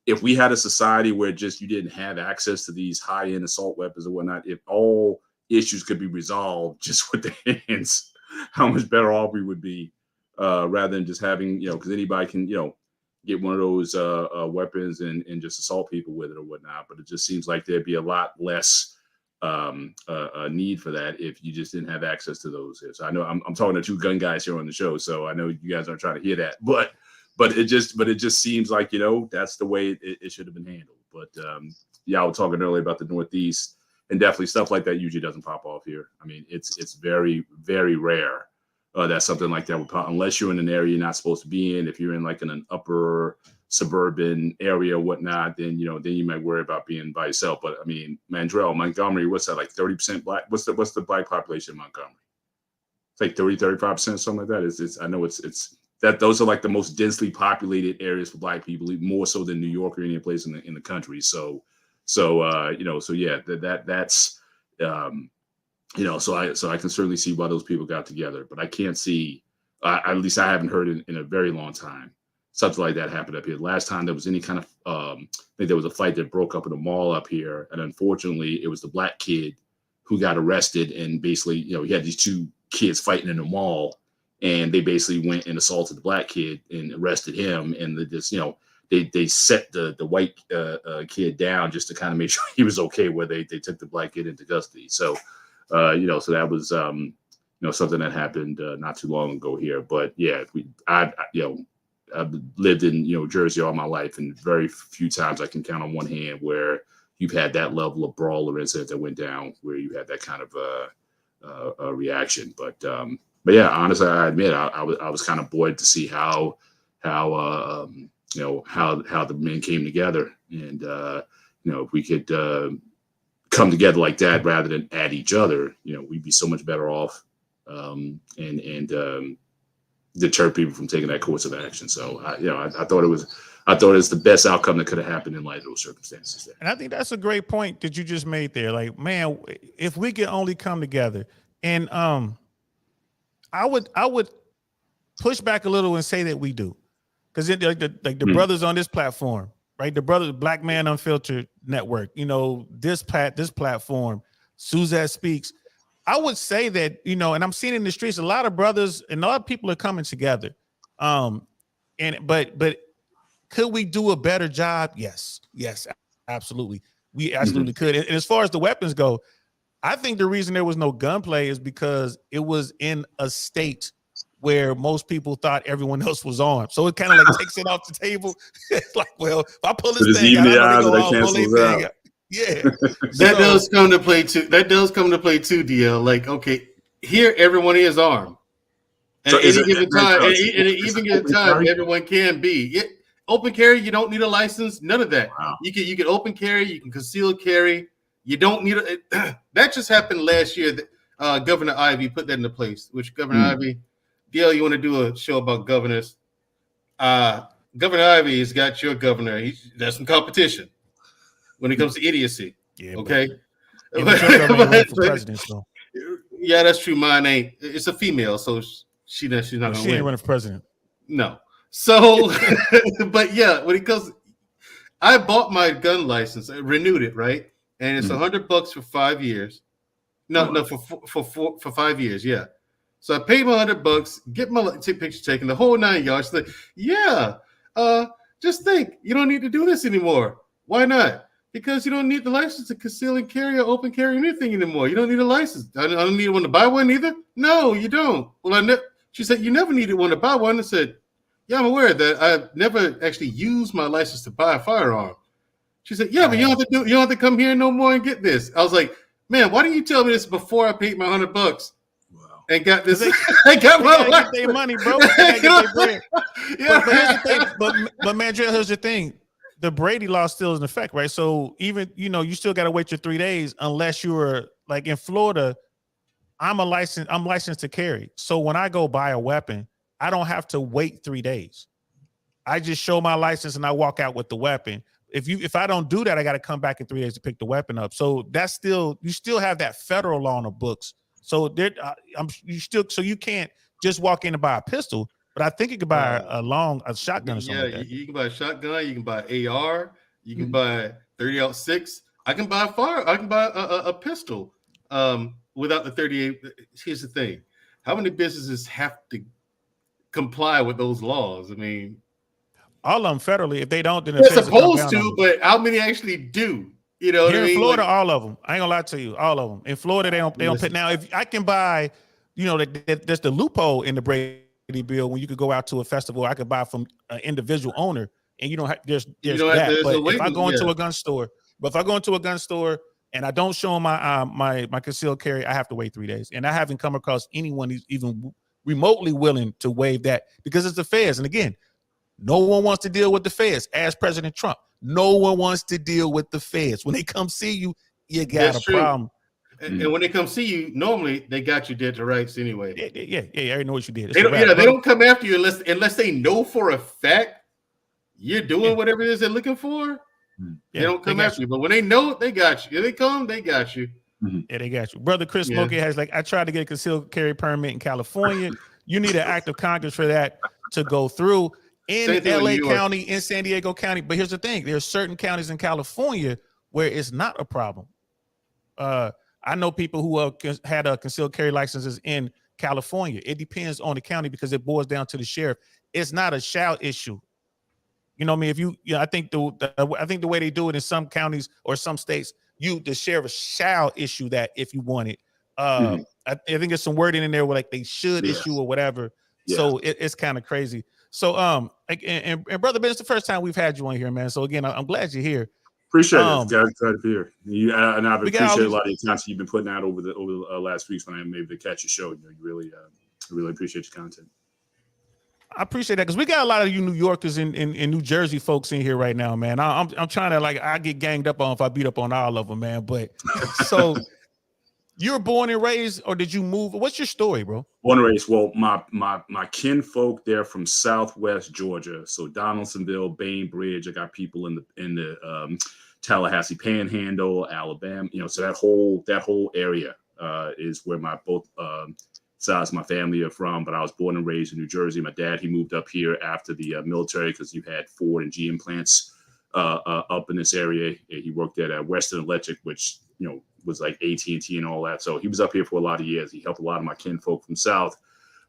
if we had a society where just you didn't have access to these high-end assault weapons and whatnot, if all issues could be resolved just with the hands, how much better off we would be. rather than just having, because anybody can, get one of those weapons and just assault people with it or whatnot. But it just seems like there'd be a lot less a need for that if you just didn't have access to those. So I know I'm talking to two gun guys here on the show, so I know you guys aren't trying to hear that, but it just seems like, that's the way it should have been handled. But I was talking earlier about the Northeast, and definitely stuff like that usually doesn't pop off here. I mean, it's very, very rare that something like that would pop, unless you're in an area you're not supposed to be in. If you're in like in an upper suburban area or whatnot, then you might worry about being by yourself. But I mean, Mandrell, Montgomery, what's that, like 30% black? What's the black population in Montgomery? It's like 35%, something like that. I know it's that those are like the most densely populated areas for black people, more so than New York or any place in the country. So yeah, that's so I can certainly see why those people got together, but I can't see, at least I haven't heard in a very long time, something like that happened up here. Last time there was any kind of, I think there was a fight that broke up in a mall up here, and unfortunately, it was the black kid who got arrested, and basically, he had these two kids fighting in the mall, and they basically went and assaulted the black kid and arrested him, and they set the white kid down just to kind of make sure he was okay, where they took the black kid into custody. So, so that was something that happened not too long ago here. But yeah, I've lived in Jersey all my life, and very few times I can count on one hand where you've had that level of brawl or incident that went down where you had that kind of a reaction. But yeah, honestly, I admit I was kind of buoyed to see how the men came together, and if we could come together like that rather than at each other, we'd be so much better off, and deter people from taking that course of action. So I thought it was the best outcome that could have happened in light of those circumstances there. And I think that's a great point that you just made there. Like, man, if we could only come together, and I would push back a little and say that we do, because the brothers on this platform, right? The brothers, Black Man Unfiltered Network, this platform, Suzette Speaks. I would say that, and I'm seeing in the streets, a lot of brothers and a lot of people are coming together. But could we do a better job? Yes, absolutely. We absolutely could. And as far as the weapons go, I think the reason there was no gunplay is because it was in a state where most people thought everyone else was armed. So it kind of like takes it off the table. It's like, well, if I pull this thing out, I'm gonna go pull it out. Yeah. That does come to play too. DL. Like, okay, here everyone is armed. And at any given time, everyone can be. Open carry, you don't need a license, none of that. Wow. You can open carry, you can conceal carry. You don't need that just happened last year. That Governor Ivey put that into place, which Governor Ivey, DL, you want to do a show about governors? Governor Ivey has got your governor. There's some competition when it comes to idiocy. Yeah, okay. For president, so. Yeah, that's true. Mine ain't. It's a female, so she's not. She ain't running for president. No. So, but yeah, when it comes, I bought my gun license, I renewed it, right, and it's $100 for 5 years. No, for 5 years, yeah. So I paid my $100, get my picture taken, the whole 9 yards. Like, yeah, just think, you don't need to do this anymore. Why not? Because you don't need the license to conceal and carry or open carry anything anymore. You don't need a license. I don't need one to buy one either. No, you don't. Well, she said, you never needed one to buy one. I said, yeah, I'm aware that I've never actually used my license to buy a firearm. She said, yeah, but you don't have to come here no more and get this. I was like, man, why didn't you tell me this before I paid my $100? Wow. And got this. I got my get their money, bro. Get their bread. Yeah. But here's the thing. But man, here's the thing. The Brady law still is in effect, right? So even, you still got to wait your 3 days unless you're like in Florida. I'm licensed to carry. So when I go buy a weapon, I don't have to wait 3 days. I just show my license and I walk out with the weapon. If I don't do that, I got to come back in 3 days to pick the weapon up. So that's you still have that federal law on the books. So so you can't just walk in and buy a pistol. But I think you can buy a shotgun or something. Yeah, like you can buy a shotgun. You can buy AR. You can buy 30-06. I can buy a pistol without the 38. Here's the thing: how many businesses have to comply with those laws. I mean, all of them federally. If they don't, then the they're feds will come supposed down on to, them. but how many actually do? You know what Here I mean? in Florida, Like, all of them. I ain't gonna lie to you, all of them. In Florida, they don't pay. Now, if I can buy, you know, there's the loophole in the Brady bill when you could go out to a festival. I could buy from an individual owner, and you don't have there's that. But if I go into a gun store, and I don't show them my concealed carry, I have to wait 3 days. And I haven't come across anyone who's even remotely willing to waive that because it's the feds. And again, no one wants to deal with the feds. Ask President Trump. No one wants to deal with the feds. When they come see you, you got a problem. And when they come see you, normally they got you dead to rights anyway. Yeah. I already know what you did. They don't come after you unless they know for a fact you're doing whatever it is they're looking for. They don't come after you. But when they know, they got you. If they come, they got you. Yeah, they got you. Brother Chris Smokey has like, I tried to get a concealed carry permit in California. You need an act of Congress for that to go through. In LA County, in San Diego County. But here's the thing. There are certain counties in California where it's not a problem. I know people who had concealed carry licenses in California. It depends on the county because it boils down to the sheriff. It's not a shall issue. You know what I mean? I think the way they do it in some counties or some states, the sheriff shall issue that if you want it. I think there's some wording in there where like they should issue or whatever. Yeah. So it's kind of crazy. So and Brother Ben, it's the first time we've had you on here, man. So again, I'm glad you're here. Appreciate it. Glad to be here. And I've appreciated a lot of the content you've been putting out over the last weeks when I am able to catch your show. You really appreciate your content. I appreciate that because we got a lot of you New Yorkers and New Jersey folks in here right now, man. I'm trying to I get ganged up on if I beat up on all of them, man. But so you were born and raised, or did you move? What's your story, bro? Born and raised. Well, my kinfolk, they're from Southwest Georgia, so Donaldsonville, Bainbridge. I got people in the Tallahassee Panhandle, Alabama. You know, so that whole area is where my both sides of my family are from. But I was born and raised in New Jersey. My dad, he moved up here after the military because you had Ford and GM plants up in this area. He worked at Western Electric, which was like AT&T and all that. So he was up here for a lot of years. He helped a lot of my kinfolk from South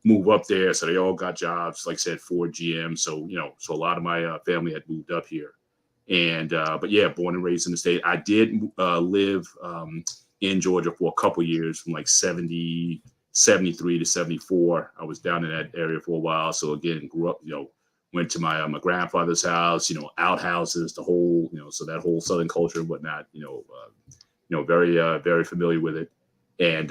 move up there. So they all got jobs, like I said, Ford, GM. So, so a lot of my family had moved up here. And, but yeah, born and raised in the state. I did live in Georgia for a couple years from like 73 to 74. I was down in that area for a while. So again, grew up, went to my grandfather's house, outhouses, the whole, so that whole Southern culture and whatnot, very, very familiar with it. And,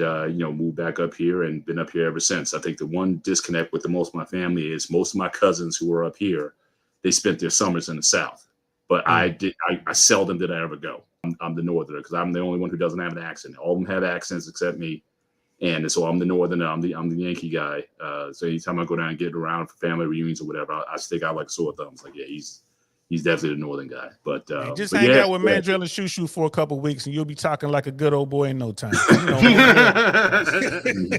moved back up here and been up here ever since. I think the one disconnect with most of my family is most of my cousins who were up here, they spent their summers in the South. But I seldom did I ever go. I'm the Northerner because I'm the only one who doesn't have an accent. All of them have accents except me. And so I'm the Northerner. I'm the Yankee guy. So anytime I go down and get around for family reunions or whatever, I stick out like sore thumbs. Like, yeah, he's definitely the Northern guy. But just hang out with Mandrill and Shushu for a couple of weeks, and you'll be talking like a good old boy in no time.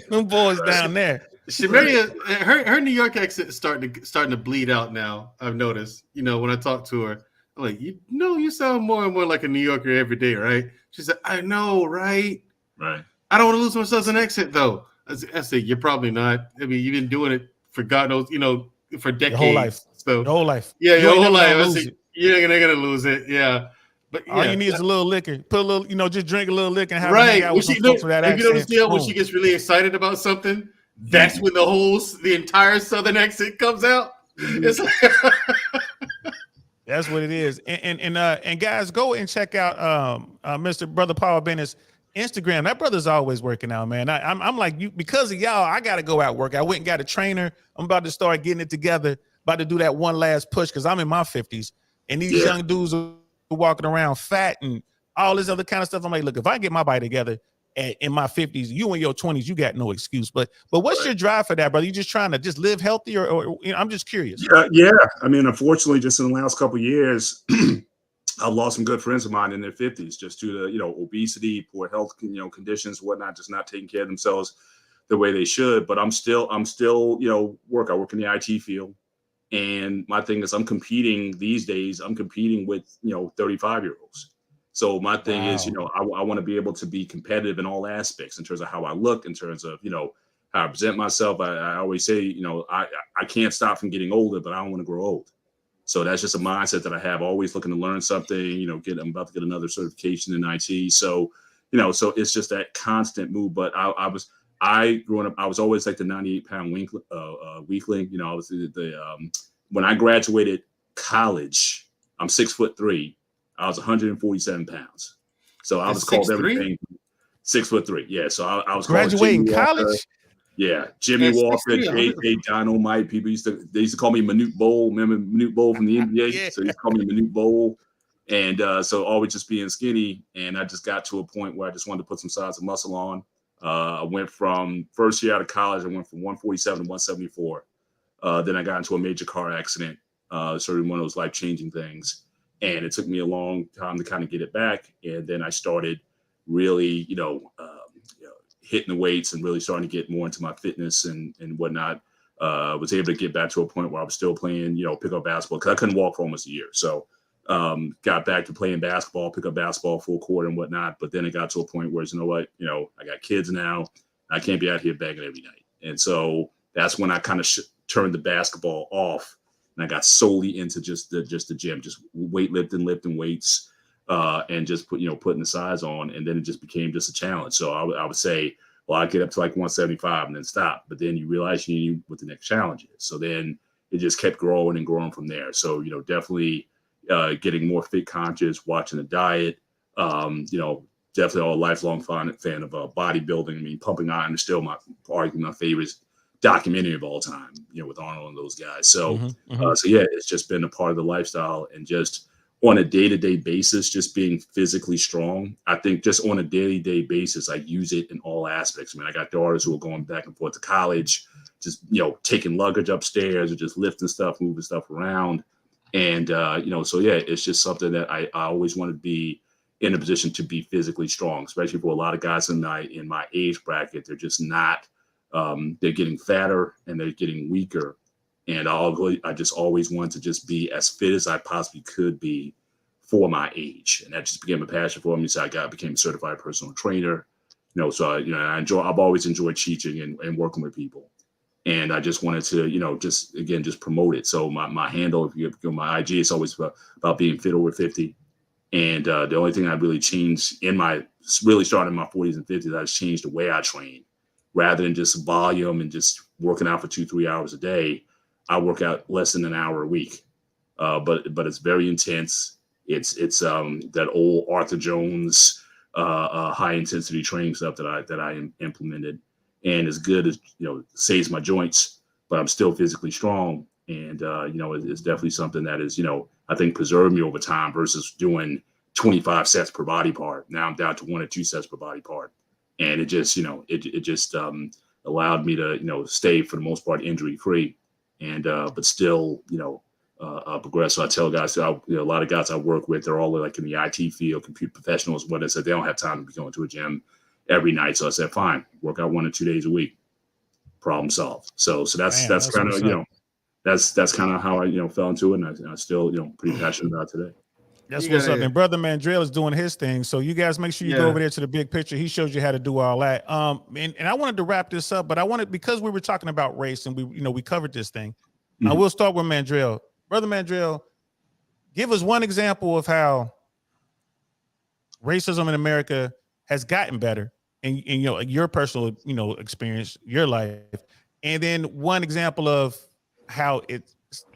Them boys down there. Shamaria, her New York accent is starting to bleed out now. I've noticed. When I talk to her, I'm like, you sound more and more like a New Yorker every day, right? She said, I know, right? Right. I don't want to lose my Southern accent, though. I said, you're probably not. I mean, you've been doing it for God knows, for decades. Your whole life. So your whole life. Yeah, your whole life. You're not gonna lose it. Yeah. But all you need is a little liquor. Put a little, just drink a little liquor and have right. Out with if you notice when she gets really excited about something, that's when the entire Southern accent comes out. It's like that's what it is. And guys, go and check out Mr. Brother Paul Bennett's Instagram. That brother's always working out, man. I'm like, you because of y'all, I gotta go out work. I went and got a trainer. I'm about to start getting it together, about to do that one last push because I'm in my 50s. And these young dudes are walking around fat and all this other kind of stuff. I'm like, look, if I get my body together in my 50s, you in your 20s, you got no excuse. But what's your drive for that, brother? You just trying to just live healthy or I'm just curious. Yeah. I mean, unfortunately, just in the last couple of years, I've lost some good friends of mine in their 50s just due to, obesity, poor health, conditions, whatnot, just not taking care of themselves the way they should. But I'm still, work. I work in the IT field. And my thing is I'm competing these days. I'm competing with, 35-year-olds. So my thing is, I want to be able to be competitive in all aspects in terms of how I look, in terms of, how I present myself. I always say, you know, I can't stop from getting older, but I don't want to grow old. So that's just a mindset that I have, always looking to learn something, you know, I'm about to get another certification in IT. So, you know, so it's just that constant move. But growing up, I was always like the 98-pound weakling. You know, I was when I graduated college, I'm 6'3". I was 147 pounds. So I was called everything. 6'3". Yeah. So I was graduating college. Yeah, Jimmy Walker, JJ Dynamite. They used to call me Manute Bowl. Remember Manute Bowl from the NBA? Yeah. So they used to call me Manute Bowl. And so always just being skinny. And I just got to a point where I just wanted to put some size of muscle on. I went from first year out of college, I went from 147 to 174. Then I got into a major car accident, certainly one of those life-changing things. And it took me a long time to kind of get it back. And then I started really, hitting the weights and really starting to get more into my fitness and whatnot. Was able to get back to a point where I was still playing, pickup basketball because I couldn't walk for almost a year. So got back to playing basketball, pick up basketball full court and whatnot. But then it got to a point where, I got kids now. I can't be out here begging every night. And so that's when I kind of turned the basketball off. And I got solely into just the gym, just weightlifting, lifting weights, and just putting the size on. And then it just became just a challenge. So I would say, well, I get up to like 175 and then stop. But then you realize you need what the next challenge is. So then it just kept growing and growing from there. So, definitely getting more fit conscious, watching the diet, definitely a lifelong fan of bodybuilding. I mean, Pumping Iron is still my favorite documentary of all time, with Arnold and those guys. So, so yeah, it's just been a part of the lifestyle and just on a day-to-day basis, just being physically strong. I think just on a day-to-day basis, I use it in all aspects. I mean, I got daughters who are going back and forth to college, just, taking luggage upstairs or just lifting stuff, moving stuff around. And, so yeah, it's just something that I always want to be in a position to be physically strong, especially for a lot of guys in my age bracket. They're just not, they're getting fatter and they're getting weaker. And I just always wanted to just be as fit as I possibly could be for my age. And that just became a passion for me. So I became a certified personal trainer, so, I've always enjoyed teaching and working with people. And I just wanted to, just promote it. So my handle, if you go my IG, it's always about being fit over 50. And the only thing I really changed really starting in my 40s and 50s, I just changed the way I train rather than just volume and just working out for 2-3 hours a day. I work out less than an hour a week, but it's very intense. It's that old Arthur Jones high intensity training stuff that I implemented, and as good as saves my joints, but I'm still physically strong. And it's definitely something that is I think preserved me over time versus doing 25 sets per body part. Now I'm down to 1 or 2 sets per body part, and it just allowed me to stay for the most part injury free. And but still, progress. So I tell guys, a lot of guys I work with, they're all like in the IT field, computer professionals. What I said, they don't have time to be going to a gym every night. So I said, fine, work out 1 or 2 days a week. Problem solved. So that's kind of that's kind of how I fell into it, and I still pretty passionate about it today. That's what's up. And Brother Mandrell is doing his thing. So you guys make sure you go over there to the big picture. He shows you how to do all that. And I wanted to wrap this up, but because we were talking about race and we covered this thing. I will start with Mandrell. Brother Mandrell, give us one example of how racism in America has gotten better in your personal, experience, your life. And then one example of how it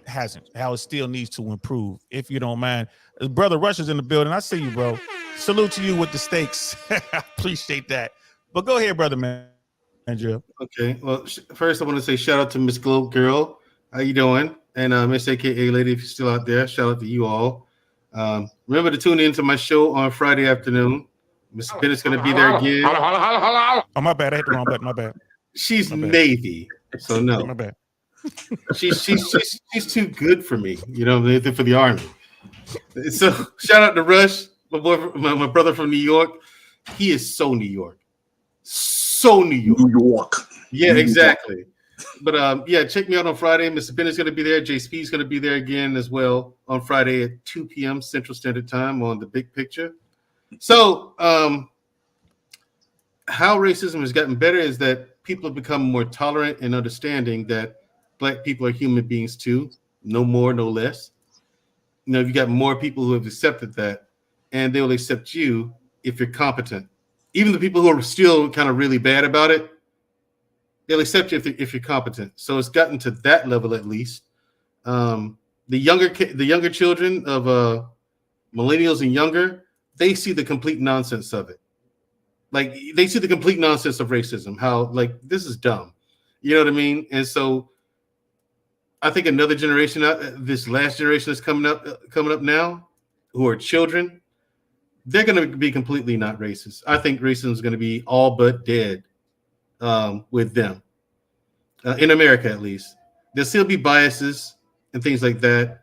hasn't, how it still needs to improve, if you don't mind. Brother Rush is in the building. I see you, bro. Salute to you with the stakes. I appreciate that. But go ahead, Brother Mandrell. Okay. Well, first I want to say shout out to Miss Globe Girl. How you doing? And Miss AKA Lady, if you're still out there, shout out to you all. Remember to tune into my show on Friday afternoon. Miss Bennett's going to be there again. Oh, my bad. I hit the wrong button. My bad. She's Navy, so no. My bad. She's too good for me, for the Army. So shout out to Rush, my brother from New York. He is so New York. So New York. New York. Yeah, exactly. But check me out on Friday. Mr. Bennett's going to be there. JSP's going to be there again as well on Friday at 2 p.m. Central Standard Time on The Big Picture. So how racism has gotten better is that people have become more tolerant and understanding that black people are human beings too, no more, no less. You know, you got more people who have accepted that, and they will accept you if you're competent. Even the people who are still kind of really bad about it, they'll accept you if you're competent. So it's gotten to that level at least. The younger children of millennials and younger, they see the complete nonsense of it. Like they see the complete nonsense of racism. How like this is dumb, you know what I mean? And so I think another generation, this last generation that's coming up now, who are children, they're going to be completely not racist. I think racism is going to be all but dead with them, in America at least. There'll still be biases and things like that,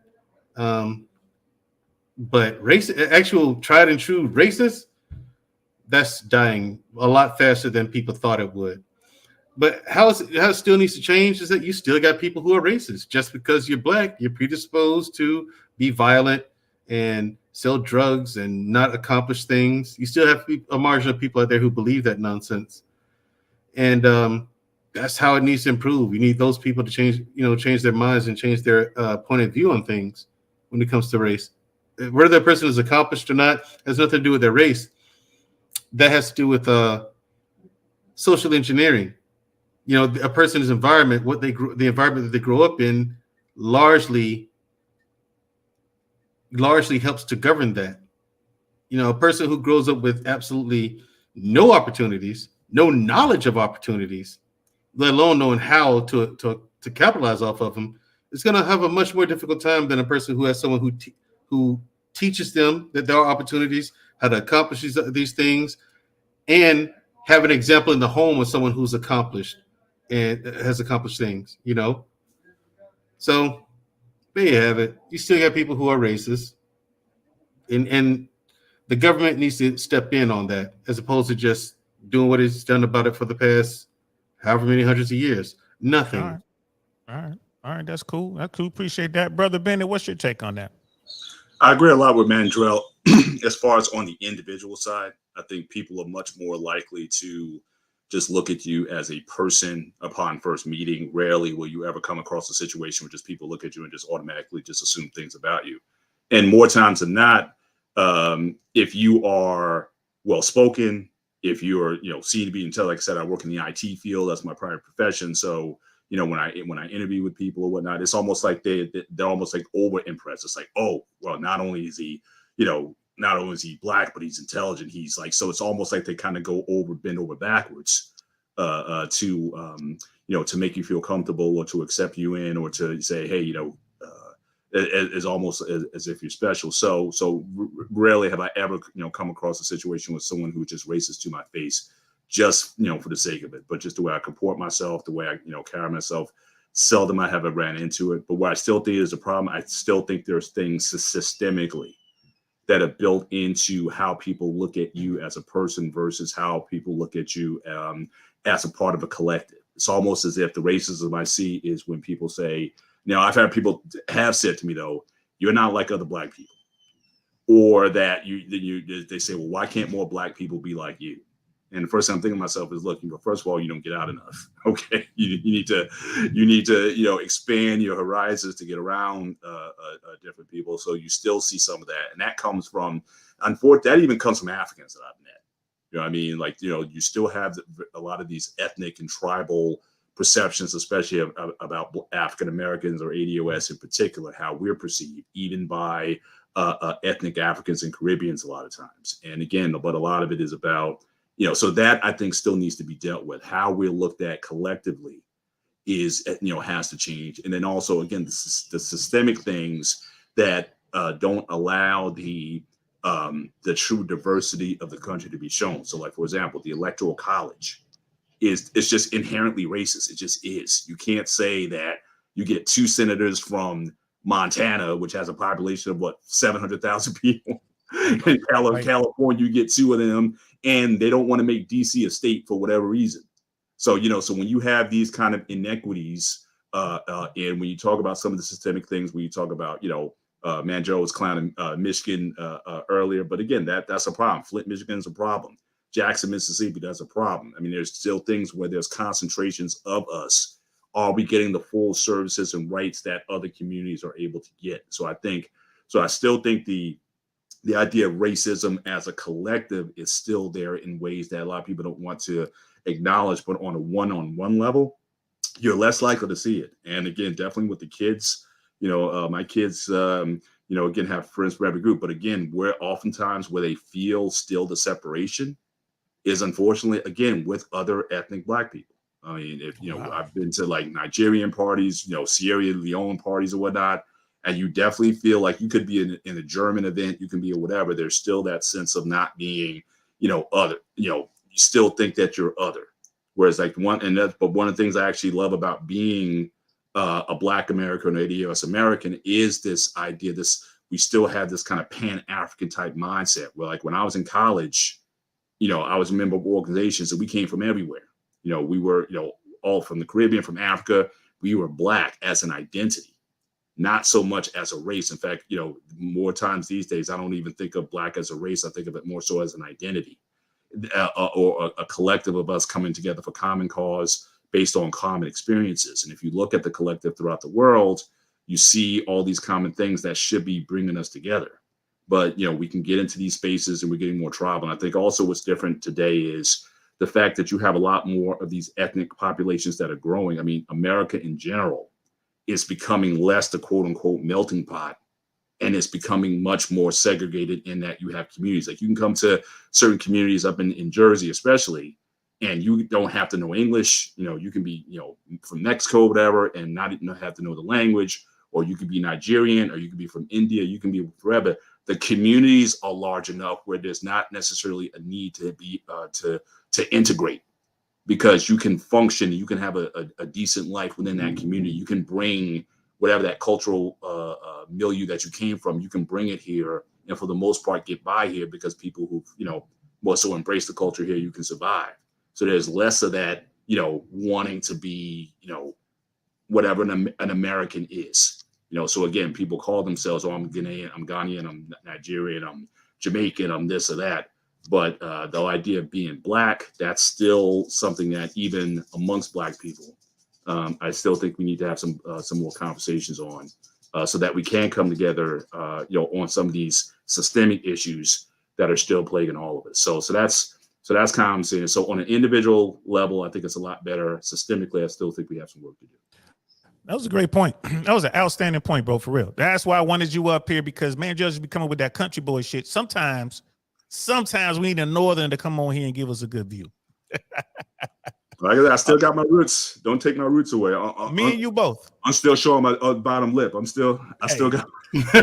but actual tried and true racist, that's dying a lot faster than people thought it would. But how it still needs to change is that you still got people who are racist. Just because you're black, you're predisposed to be violent and sell drugs and not accomplish things. You still have a margin of people out there who believe that nonsense. And that's how it needs to improve. You need those people to change their minds and change their point of view on things when it comes to race. Whether a person is accomplished or not has nothing to do with their race. That has to do with social engineering. You know, a person's environment, the environment that they grow up in, largely helps to govern that. You know, a person who grows up with absolutely no opportunities, no knowledge of opportunities, let alone knowing how to capitalize off of them, is going to have a much more difficult time than a person who has someone who teaches them that there are opportunities, how to accomplish these things, and have an example in the home of someone who's accomplished and has accomplished things, you know? So there you have it. You still got people who are racist, and the government needs to step in on that as opposed to just doing what it's done about it for the past however many hundreds of years. Nothing. All right. That's cool. Appreciate that. Brother Bennett, what's your take on that? I agree a lot with Mandrell. As far as on the individual side, I think people are much more likely to just look at you as a person upon first meeting. Rarely will you ever come across a situation where just people look at you and just automatically just assume things about you. And more times than not, if you are well-spoken, if you're, seen to be intelligent, like I said, I work in the IT field. That's my prior profession. So, when I interview with people or whatnot, it's almost like they're almost like over impressed. It's like, oh, well, not only is he black, but he's intelligent. He's like, so it's almost like they kind of bend over backwards to make you feel comfortable or to accept you in or to say, hey, it's almost as if you're special. So rarely have I ever, come across a situation with someone who just racist to my face, just, for the sake of it, but just the way I comport myself, the way I, carry myself. Seldom I have ran into it. But what I still think is a problem, I still think there's things systemically that are built into how people look at you as a person versus how people look at you as a part of a collective. It's almost as if the racism I see is when people say, now I've had people have said to me though, you're not like other black people, or that they say, well, why can't more black people be like you? And the first thing I'm thinking to myself is, look, first of all, you don't get out enough. Okay, you need to expand your horizons to get around different people. So you still see some of that, and that comes from, unfortunately, that even comes from Africans that I've met. You know what I mean? Like, you still have a lot of these ethnic and tribal perceptions, especially about African Americans or ADOS in particular, how we're perceived, even by ethnic Africans and Caribbeans a lot of times. And again, but a lot of it is about, so that I think still needs to be dealt with. How we're looked at collectively is, has to change. And then also, again, the systemic things that don't allow the true diversity of the country to be shown. So like, for example, the Electoral College it's just inherently racist. It just is. You can't say that you get 2 senators from Montana, which has a population of 700,000 people. In California, you get 2 of them, and they don't want to make DC a state for whatever reason. So, so when you have these kind of inequities, and when you talk about some of the systemic things, when you talk about, Manjo was clowning Michigan earlier, but again, that's a problem. Flint, Michigan is a problem. Jackson, Mississippi, that's a problem. I mean, there's still things where there's concentrations of us. Are we getting the full services and rights that other communities are able to get? So I still think the idea of racism as a collective is still there in ways that a lot of people don't want to acknowledge, but on a one-on-one level, you're less likely to see it. And again, definitely with the kids, my kids, again, have friends from every group, but again, oftentimes where they feel still the separation is unfortunately, again, with other ethnic Black people. I mean, if, I've been to like Nigerian parties, Sierra Leone parties or whatnot, and you definitely feel like you could be in a German event, you can be or whatever. There's still that sense of not being, other, you still think that you're other. Whereas one of the things I actually love about being a Black American or a US American is this idea, we still have this kind of Pan-African type mindset where like when I was in college, I was a member of organizations and we came from everywhere. We were, all from the Caribbean, from Africa. We were Black as an identity, not so much as a race. In fact, more times these days, I don't even think of Black as a race. I think of it more so as an identity or a collective of us coming together for common cause based on common experiences. And if you look at the collective throughout the world, you see all these common things that should be bringing us together. But, we can get into these spaces and we're getting more tribal. And I think also what's different today is the fact that you have a lot more of these ethnic populations that are growing. I mean, America in general is becoming less the quote unquote melting pot. And it's becoming much more segregated in that you have communities. Like you can come to certain communities up in Jersey, especially, and you don't have to know English. You can be, from Mexico, whatever, and not even have to know the language, or you could be Nigerian, or you could be from India, you can be wherever. The communities are large enough where there's not necessarily a need to be to integrate, because you can function, you can have a decent life within that community. You can bring whatever that cultural milieu that you came from, you can bring it here, and for the most part get by here because people who more so embrace the culture here, you can survive. So there's less of that wanting to be whatever an American is. So again, people call themselves, I'm Ghanaian, I'm Nigerian, I'm Jamaican, I'm this or that. But the idea of being Black, that's still something that even amongst Black people, I still think we need to have some more conversations on, so that we can come together, on some of these systemic issues that are still plaguing all of us. So that's kind of what I'm saying. So on an individual level, I think it's a lot better. Systemically, I still think we have some work to do. That was a great point. That was an outstanding point, bro, for real. That's why I wanted you up here, because man, judges be coming with that country boy shit. Sometimes we need a northern to come on here and give us a good view. Like I still got my roots. Don't take my roots away. Me and you both. I'm still showing my bottom lip. I still got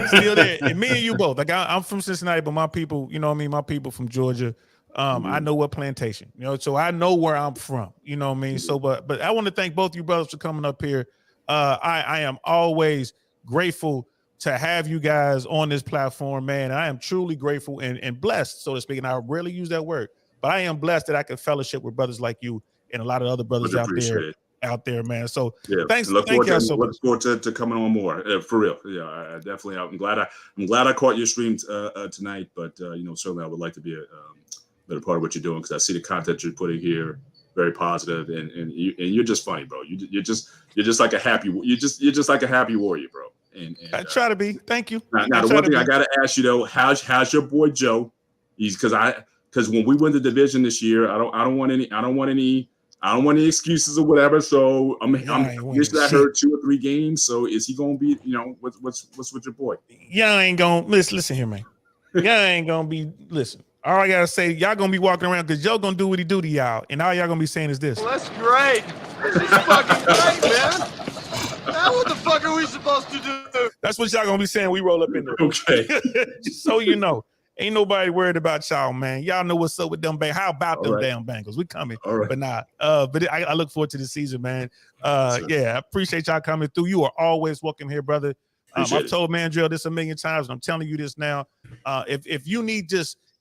still there. And me and you both. Like I'm from Cincinnati, but my people, my people from Georgia. I know what plantation, so I know where I'm from. You know what I mean? So, but I want to thank both you brothers for coming up here. I am always grateful to have you guys on this platform, man. I am truly grateful and blessed, so to speak. And I rarely use that word, but I am blessed that I can fellowship with brothers like you and a lot of other brothers out there, man. So yeah, thank you so much. Look forward to coming on more, for real. Yeah, I definitely. I'm glad I caught your stream tonight, but certainly I would like to be a part of what you're doing, because I see the content you're putting here. Very positive, and you're just funny, bro. You're just like a happy warrior, bro. And I try to be. Thank you. Now the one thing I gotta ask you though, how's your boy Joe? Because when we win the division this year, I don't want any excuses or whatever. So I heard 2 or 3 games. So is he gonna be? What's with your boy? Y'all ain't gonna listen here, man. Y'all ain't gonna be listen. All I gotta say, y'all gonna be walking around because Joe gonna do what he do to y'all, and all y'all gonna be saying is this. Well, that's great. This is fucking great, man. Now what the fuck are we supposed to do? That's what y'all gonna be saying. We roll up in there. Okay. Just so you know, ain't nobody worried about y'all, man. Y'all know what's up with them Bengals. How about them damn Bengals? We coming. All right. But nah. But I look forward to the season, man. Yeah, I appreciate y'all coming through. You are always welcome here, brother. I've told Mandrill this a million times, and I'm telling you this now. If you need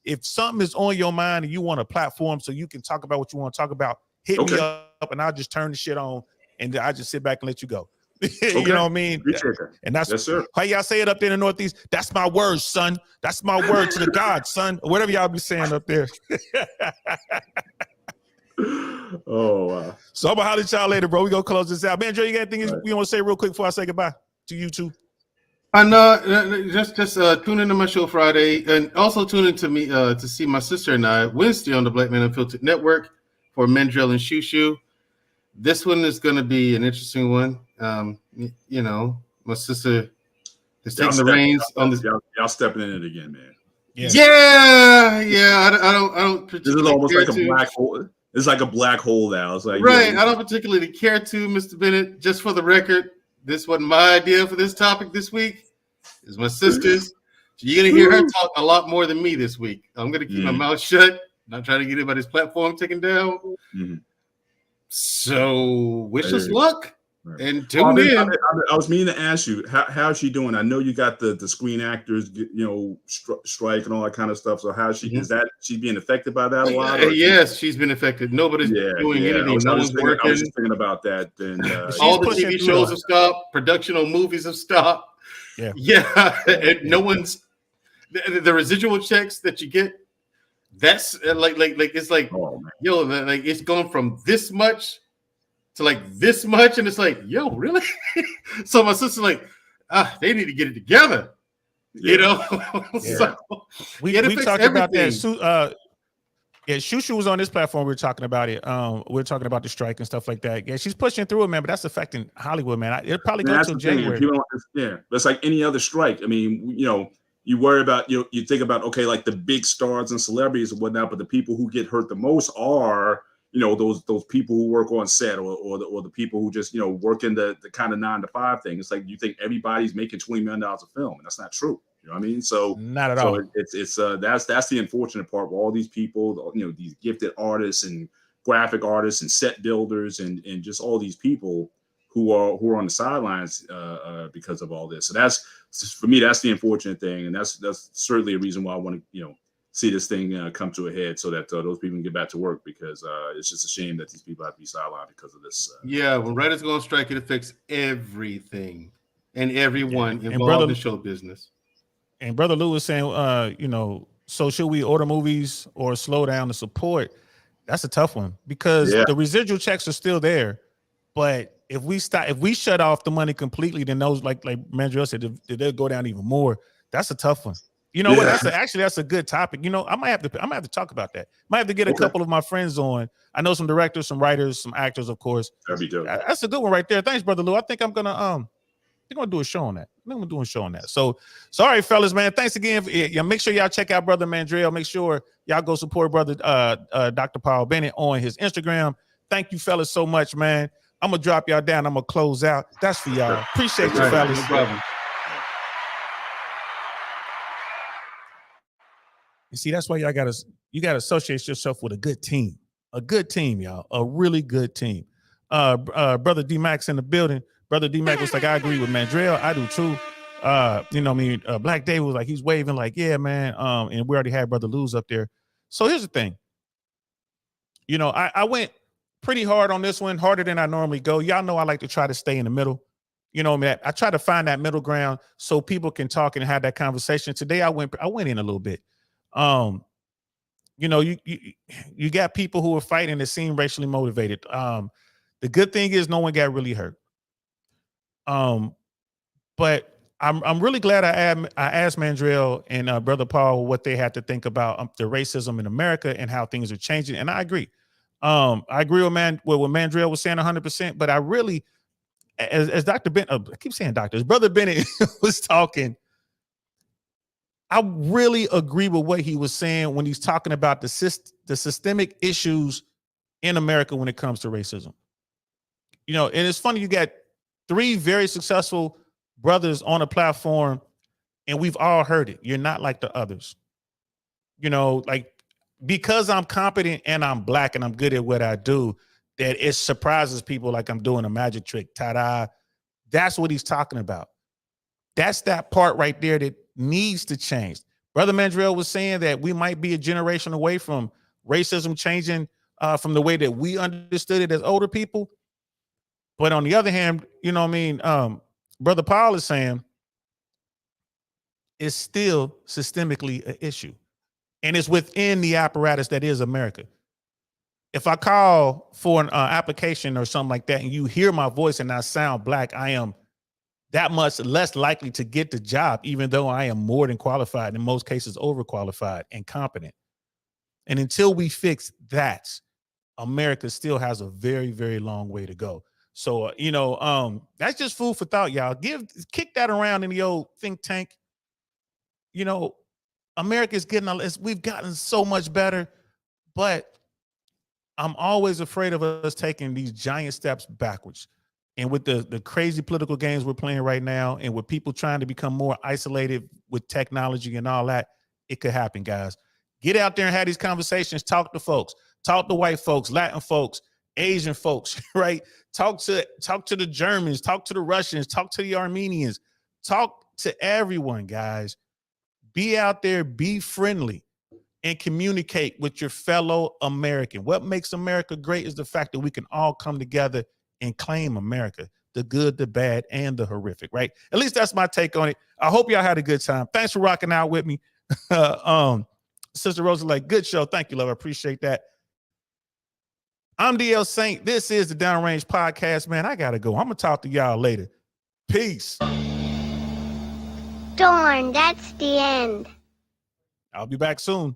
if something is on your mind and you want a platform so you can talk about what you want to talk about, hit me up and I'll just turn the shit on and I just sit back and let you go. You know what I mean? Appreciate that. And that's Yes, sir. how y'all say it up there in the Northeast. That's my word, son. That's my word to the God, son. Or whatever y'all be saying up there. Oh, wow. So I'm gonna holler at y'all later, bro. We gonna close this out. Man, Joe, you got anything Right. you want to say real quick before I say goodbye to you two? And just tune into my show Friday, and also tune into me to see my sister and I Wednesday on the Black Man Unfiltered Network for Mendrell and Shushu. This one is going to be an interesting one. You know, my sister is taking the reins on this. Y'all stepping in it again, man. Yeah. I don't. This is almost like a black hole. It's like a black hole now. It's like right. I don't particularly care to, Mr. Bennett. Just for the record, this wasn't my idea for this topic this week. It's my sister's. You're gonna hear her talk a lot more than me this week. I'm gonna keep my mouth shut. Not trying to get anybody's platform taken down. So wish us luck and tune in. I was meaning to ask you, how's she doing? I know you got the Screen Actors, strike and all that kind of stuff. So how's she? Is that she being affected by that a lot? Yes, she's been affected. Nobody's doing anything. No one's working. I was just thinking about that. And all the TV shows have stopped. Production on movies have stopped. Yeah, and no one's the residual checks that you get. That's like it's like like it's going from this much to like this much, and it's like really. So my sister's like, they need to get it together, you know. So we talked about that. Shushu was on this platform. We were talking about it. We were talking about the strike and stuff like that. Yeah, she's pushing through it, man. But that's affecting Hollywood, man. It'll probably go until January. That's like any other strike. I mean, you worry about you think about like the big stars and celebrities and whatnot, but the people who get hurt the most are those people who work on set or the people who just work in the kind of 9 to 5 thing. It's like you think everybody's making $20 million a film, and that's not true. You know what I mean? So not at all. It's that's the unfortunate part where all these people, these gifted artists and graphic artists and set builders and just all these people who are on the sidelines because of all this. So that's for me, that's the unfortunate thing, and that's certainly a reason why I want to see this thing come to a head so that those people can get back to work, because it's just a shame that these people have to be sidelined because of this. When writers go on strike, it affects everything and everyone involved in show business. And Brother Lou was saying, so should we order movies or slow down the support? That's a tough one, because the residual checks are still there. But if we shut off the money completely, then those like Mandrell said, they'll go down even more. That's a tough one. You know what? That's a good topic. I might have to talk about that. Might have to get a couple of my friends on. I know some directors, some writers, some actors, of course. That'd be dope. That's a good one right there. Thanks, Brother Lou. I think I'm gonna do a show on that. I'm gonna do a show on that. So all right, fellas, man. Thanks again. Make sure y'all check out Brother Mandrell. Make sure y'all go support Brother Dr. Paul Bennett on his Instagram. Thank you, fellas, so much, man. I'm gonna drop y'all down. I'm gonna close out. That's for y'all. Appreciate you, fellas. No problem. You see, that's why you gotta associate yourself with a good team. A good team, y'all. A really good team. Brother D-Max in the building. Brother D-Mac was like, I agree with Mandrell. I do too. Black David was like, he's waving like, yeah, man. And we already had Brother Lou's up there. So here's the thing. I went pretty hard on this one, harder than I normally go. Y'all know I like to try to stay in the middle. I try to find that middle ground so people can talk and have that conversation. Today I went in a little bit. You got people who are fighting that seem racially motivated. The good thing is no one got really hurt. But I'm really glad I asked Mandrell and Brother Paul what they had to think about the racism in America and how things are changing. And I agree. I agree with what Mandrell was saying 100%. But I really, as Dr. Bennett, I keep saying doctor, as Brother Bennett was talking, I really agree with what he was saying when he's talking about the systemic issues in America when it comes to racism. And it's funny, you got 3 very successful brothers on a platform, and we've all heard it. You're not like the others. Because I'm competent and I'm black and I'm good at what I do, that it surprises people like I'm doing a magic trick. Ta-da. That's what he's talking about. That's that part right there that needs to change. Brother Mandrell was saying that we might be a generation away from racism changing from the way that we understood it as older people. But on the other hand, you know what I mean? Brother Paul is saying it's still systemically an issue. And it's within the apparatus that is America. If I call for an application or something like that and you hear my voice and I sound black, I am that much less likely to get the job, even though I am more than qualified, in most cases overqualified and competent. And until we fix that, America still has a very, very long way to go. So, that's just food for thought, y'all. Kick that around in the old think tank. America's we've gotten so much better, but I'm always afraid of us taking these giant steps backwards. And with the crazy political games we're playing right now, and with people trying to become more isolated with technology and all that, it could happen, guys. Get out there and have these conversations. Talk to folks. Talk to white folks, Latin folks, Asian folks, right? Talk to the Germans. Talk to the Russians. Talk to the Armenians. Talk to everyone, guys. Be out there. Be friendly. And communicate with your fellow American. What makes America great is the fact that we can all come together and claim America, the good, the bad, and the horrific, right? At least that's my take on it. I hope y'all had a good time. Thanks for rocking out with me. Sister Rosa, good show. Thank you, love. I appreciate that. I'm DL Saint. This is the Downrange Podcast, man. I got to go. I'm going to talk to y'all later. Peace. Darn, that's the end. I'll be back soon.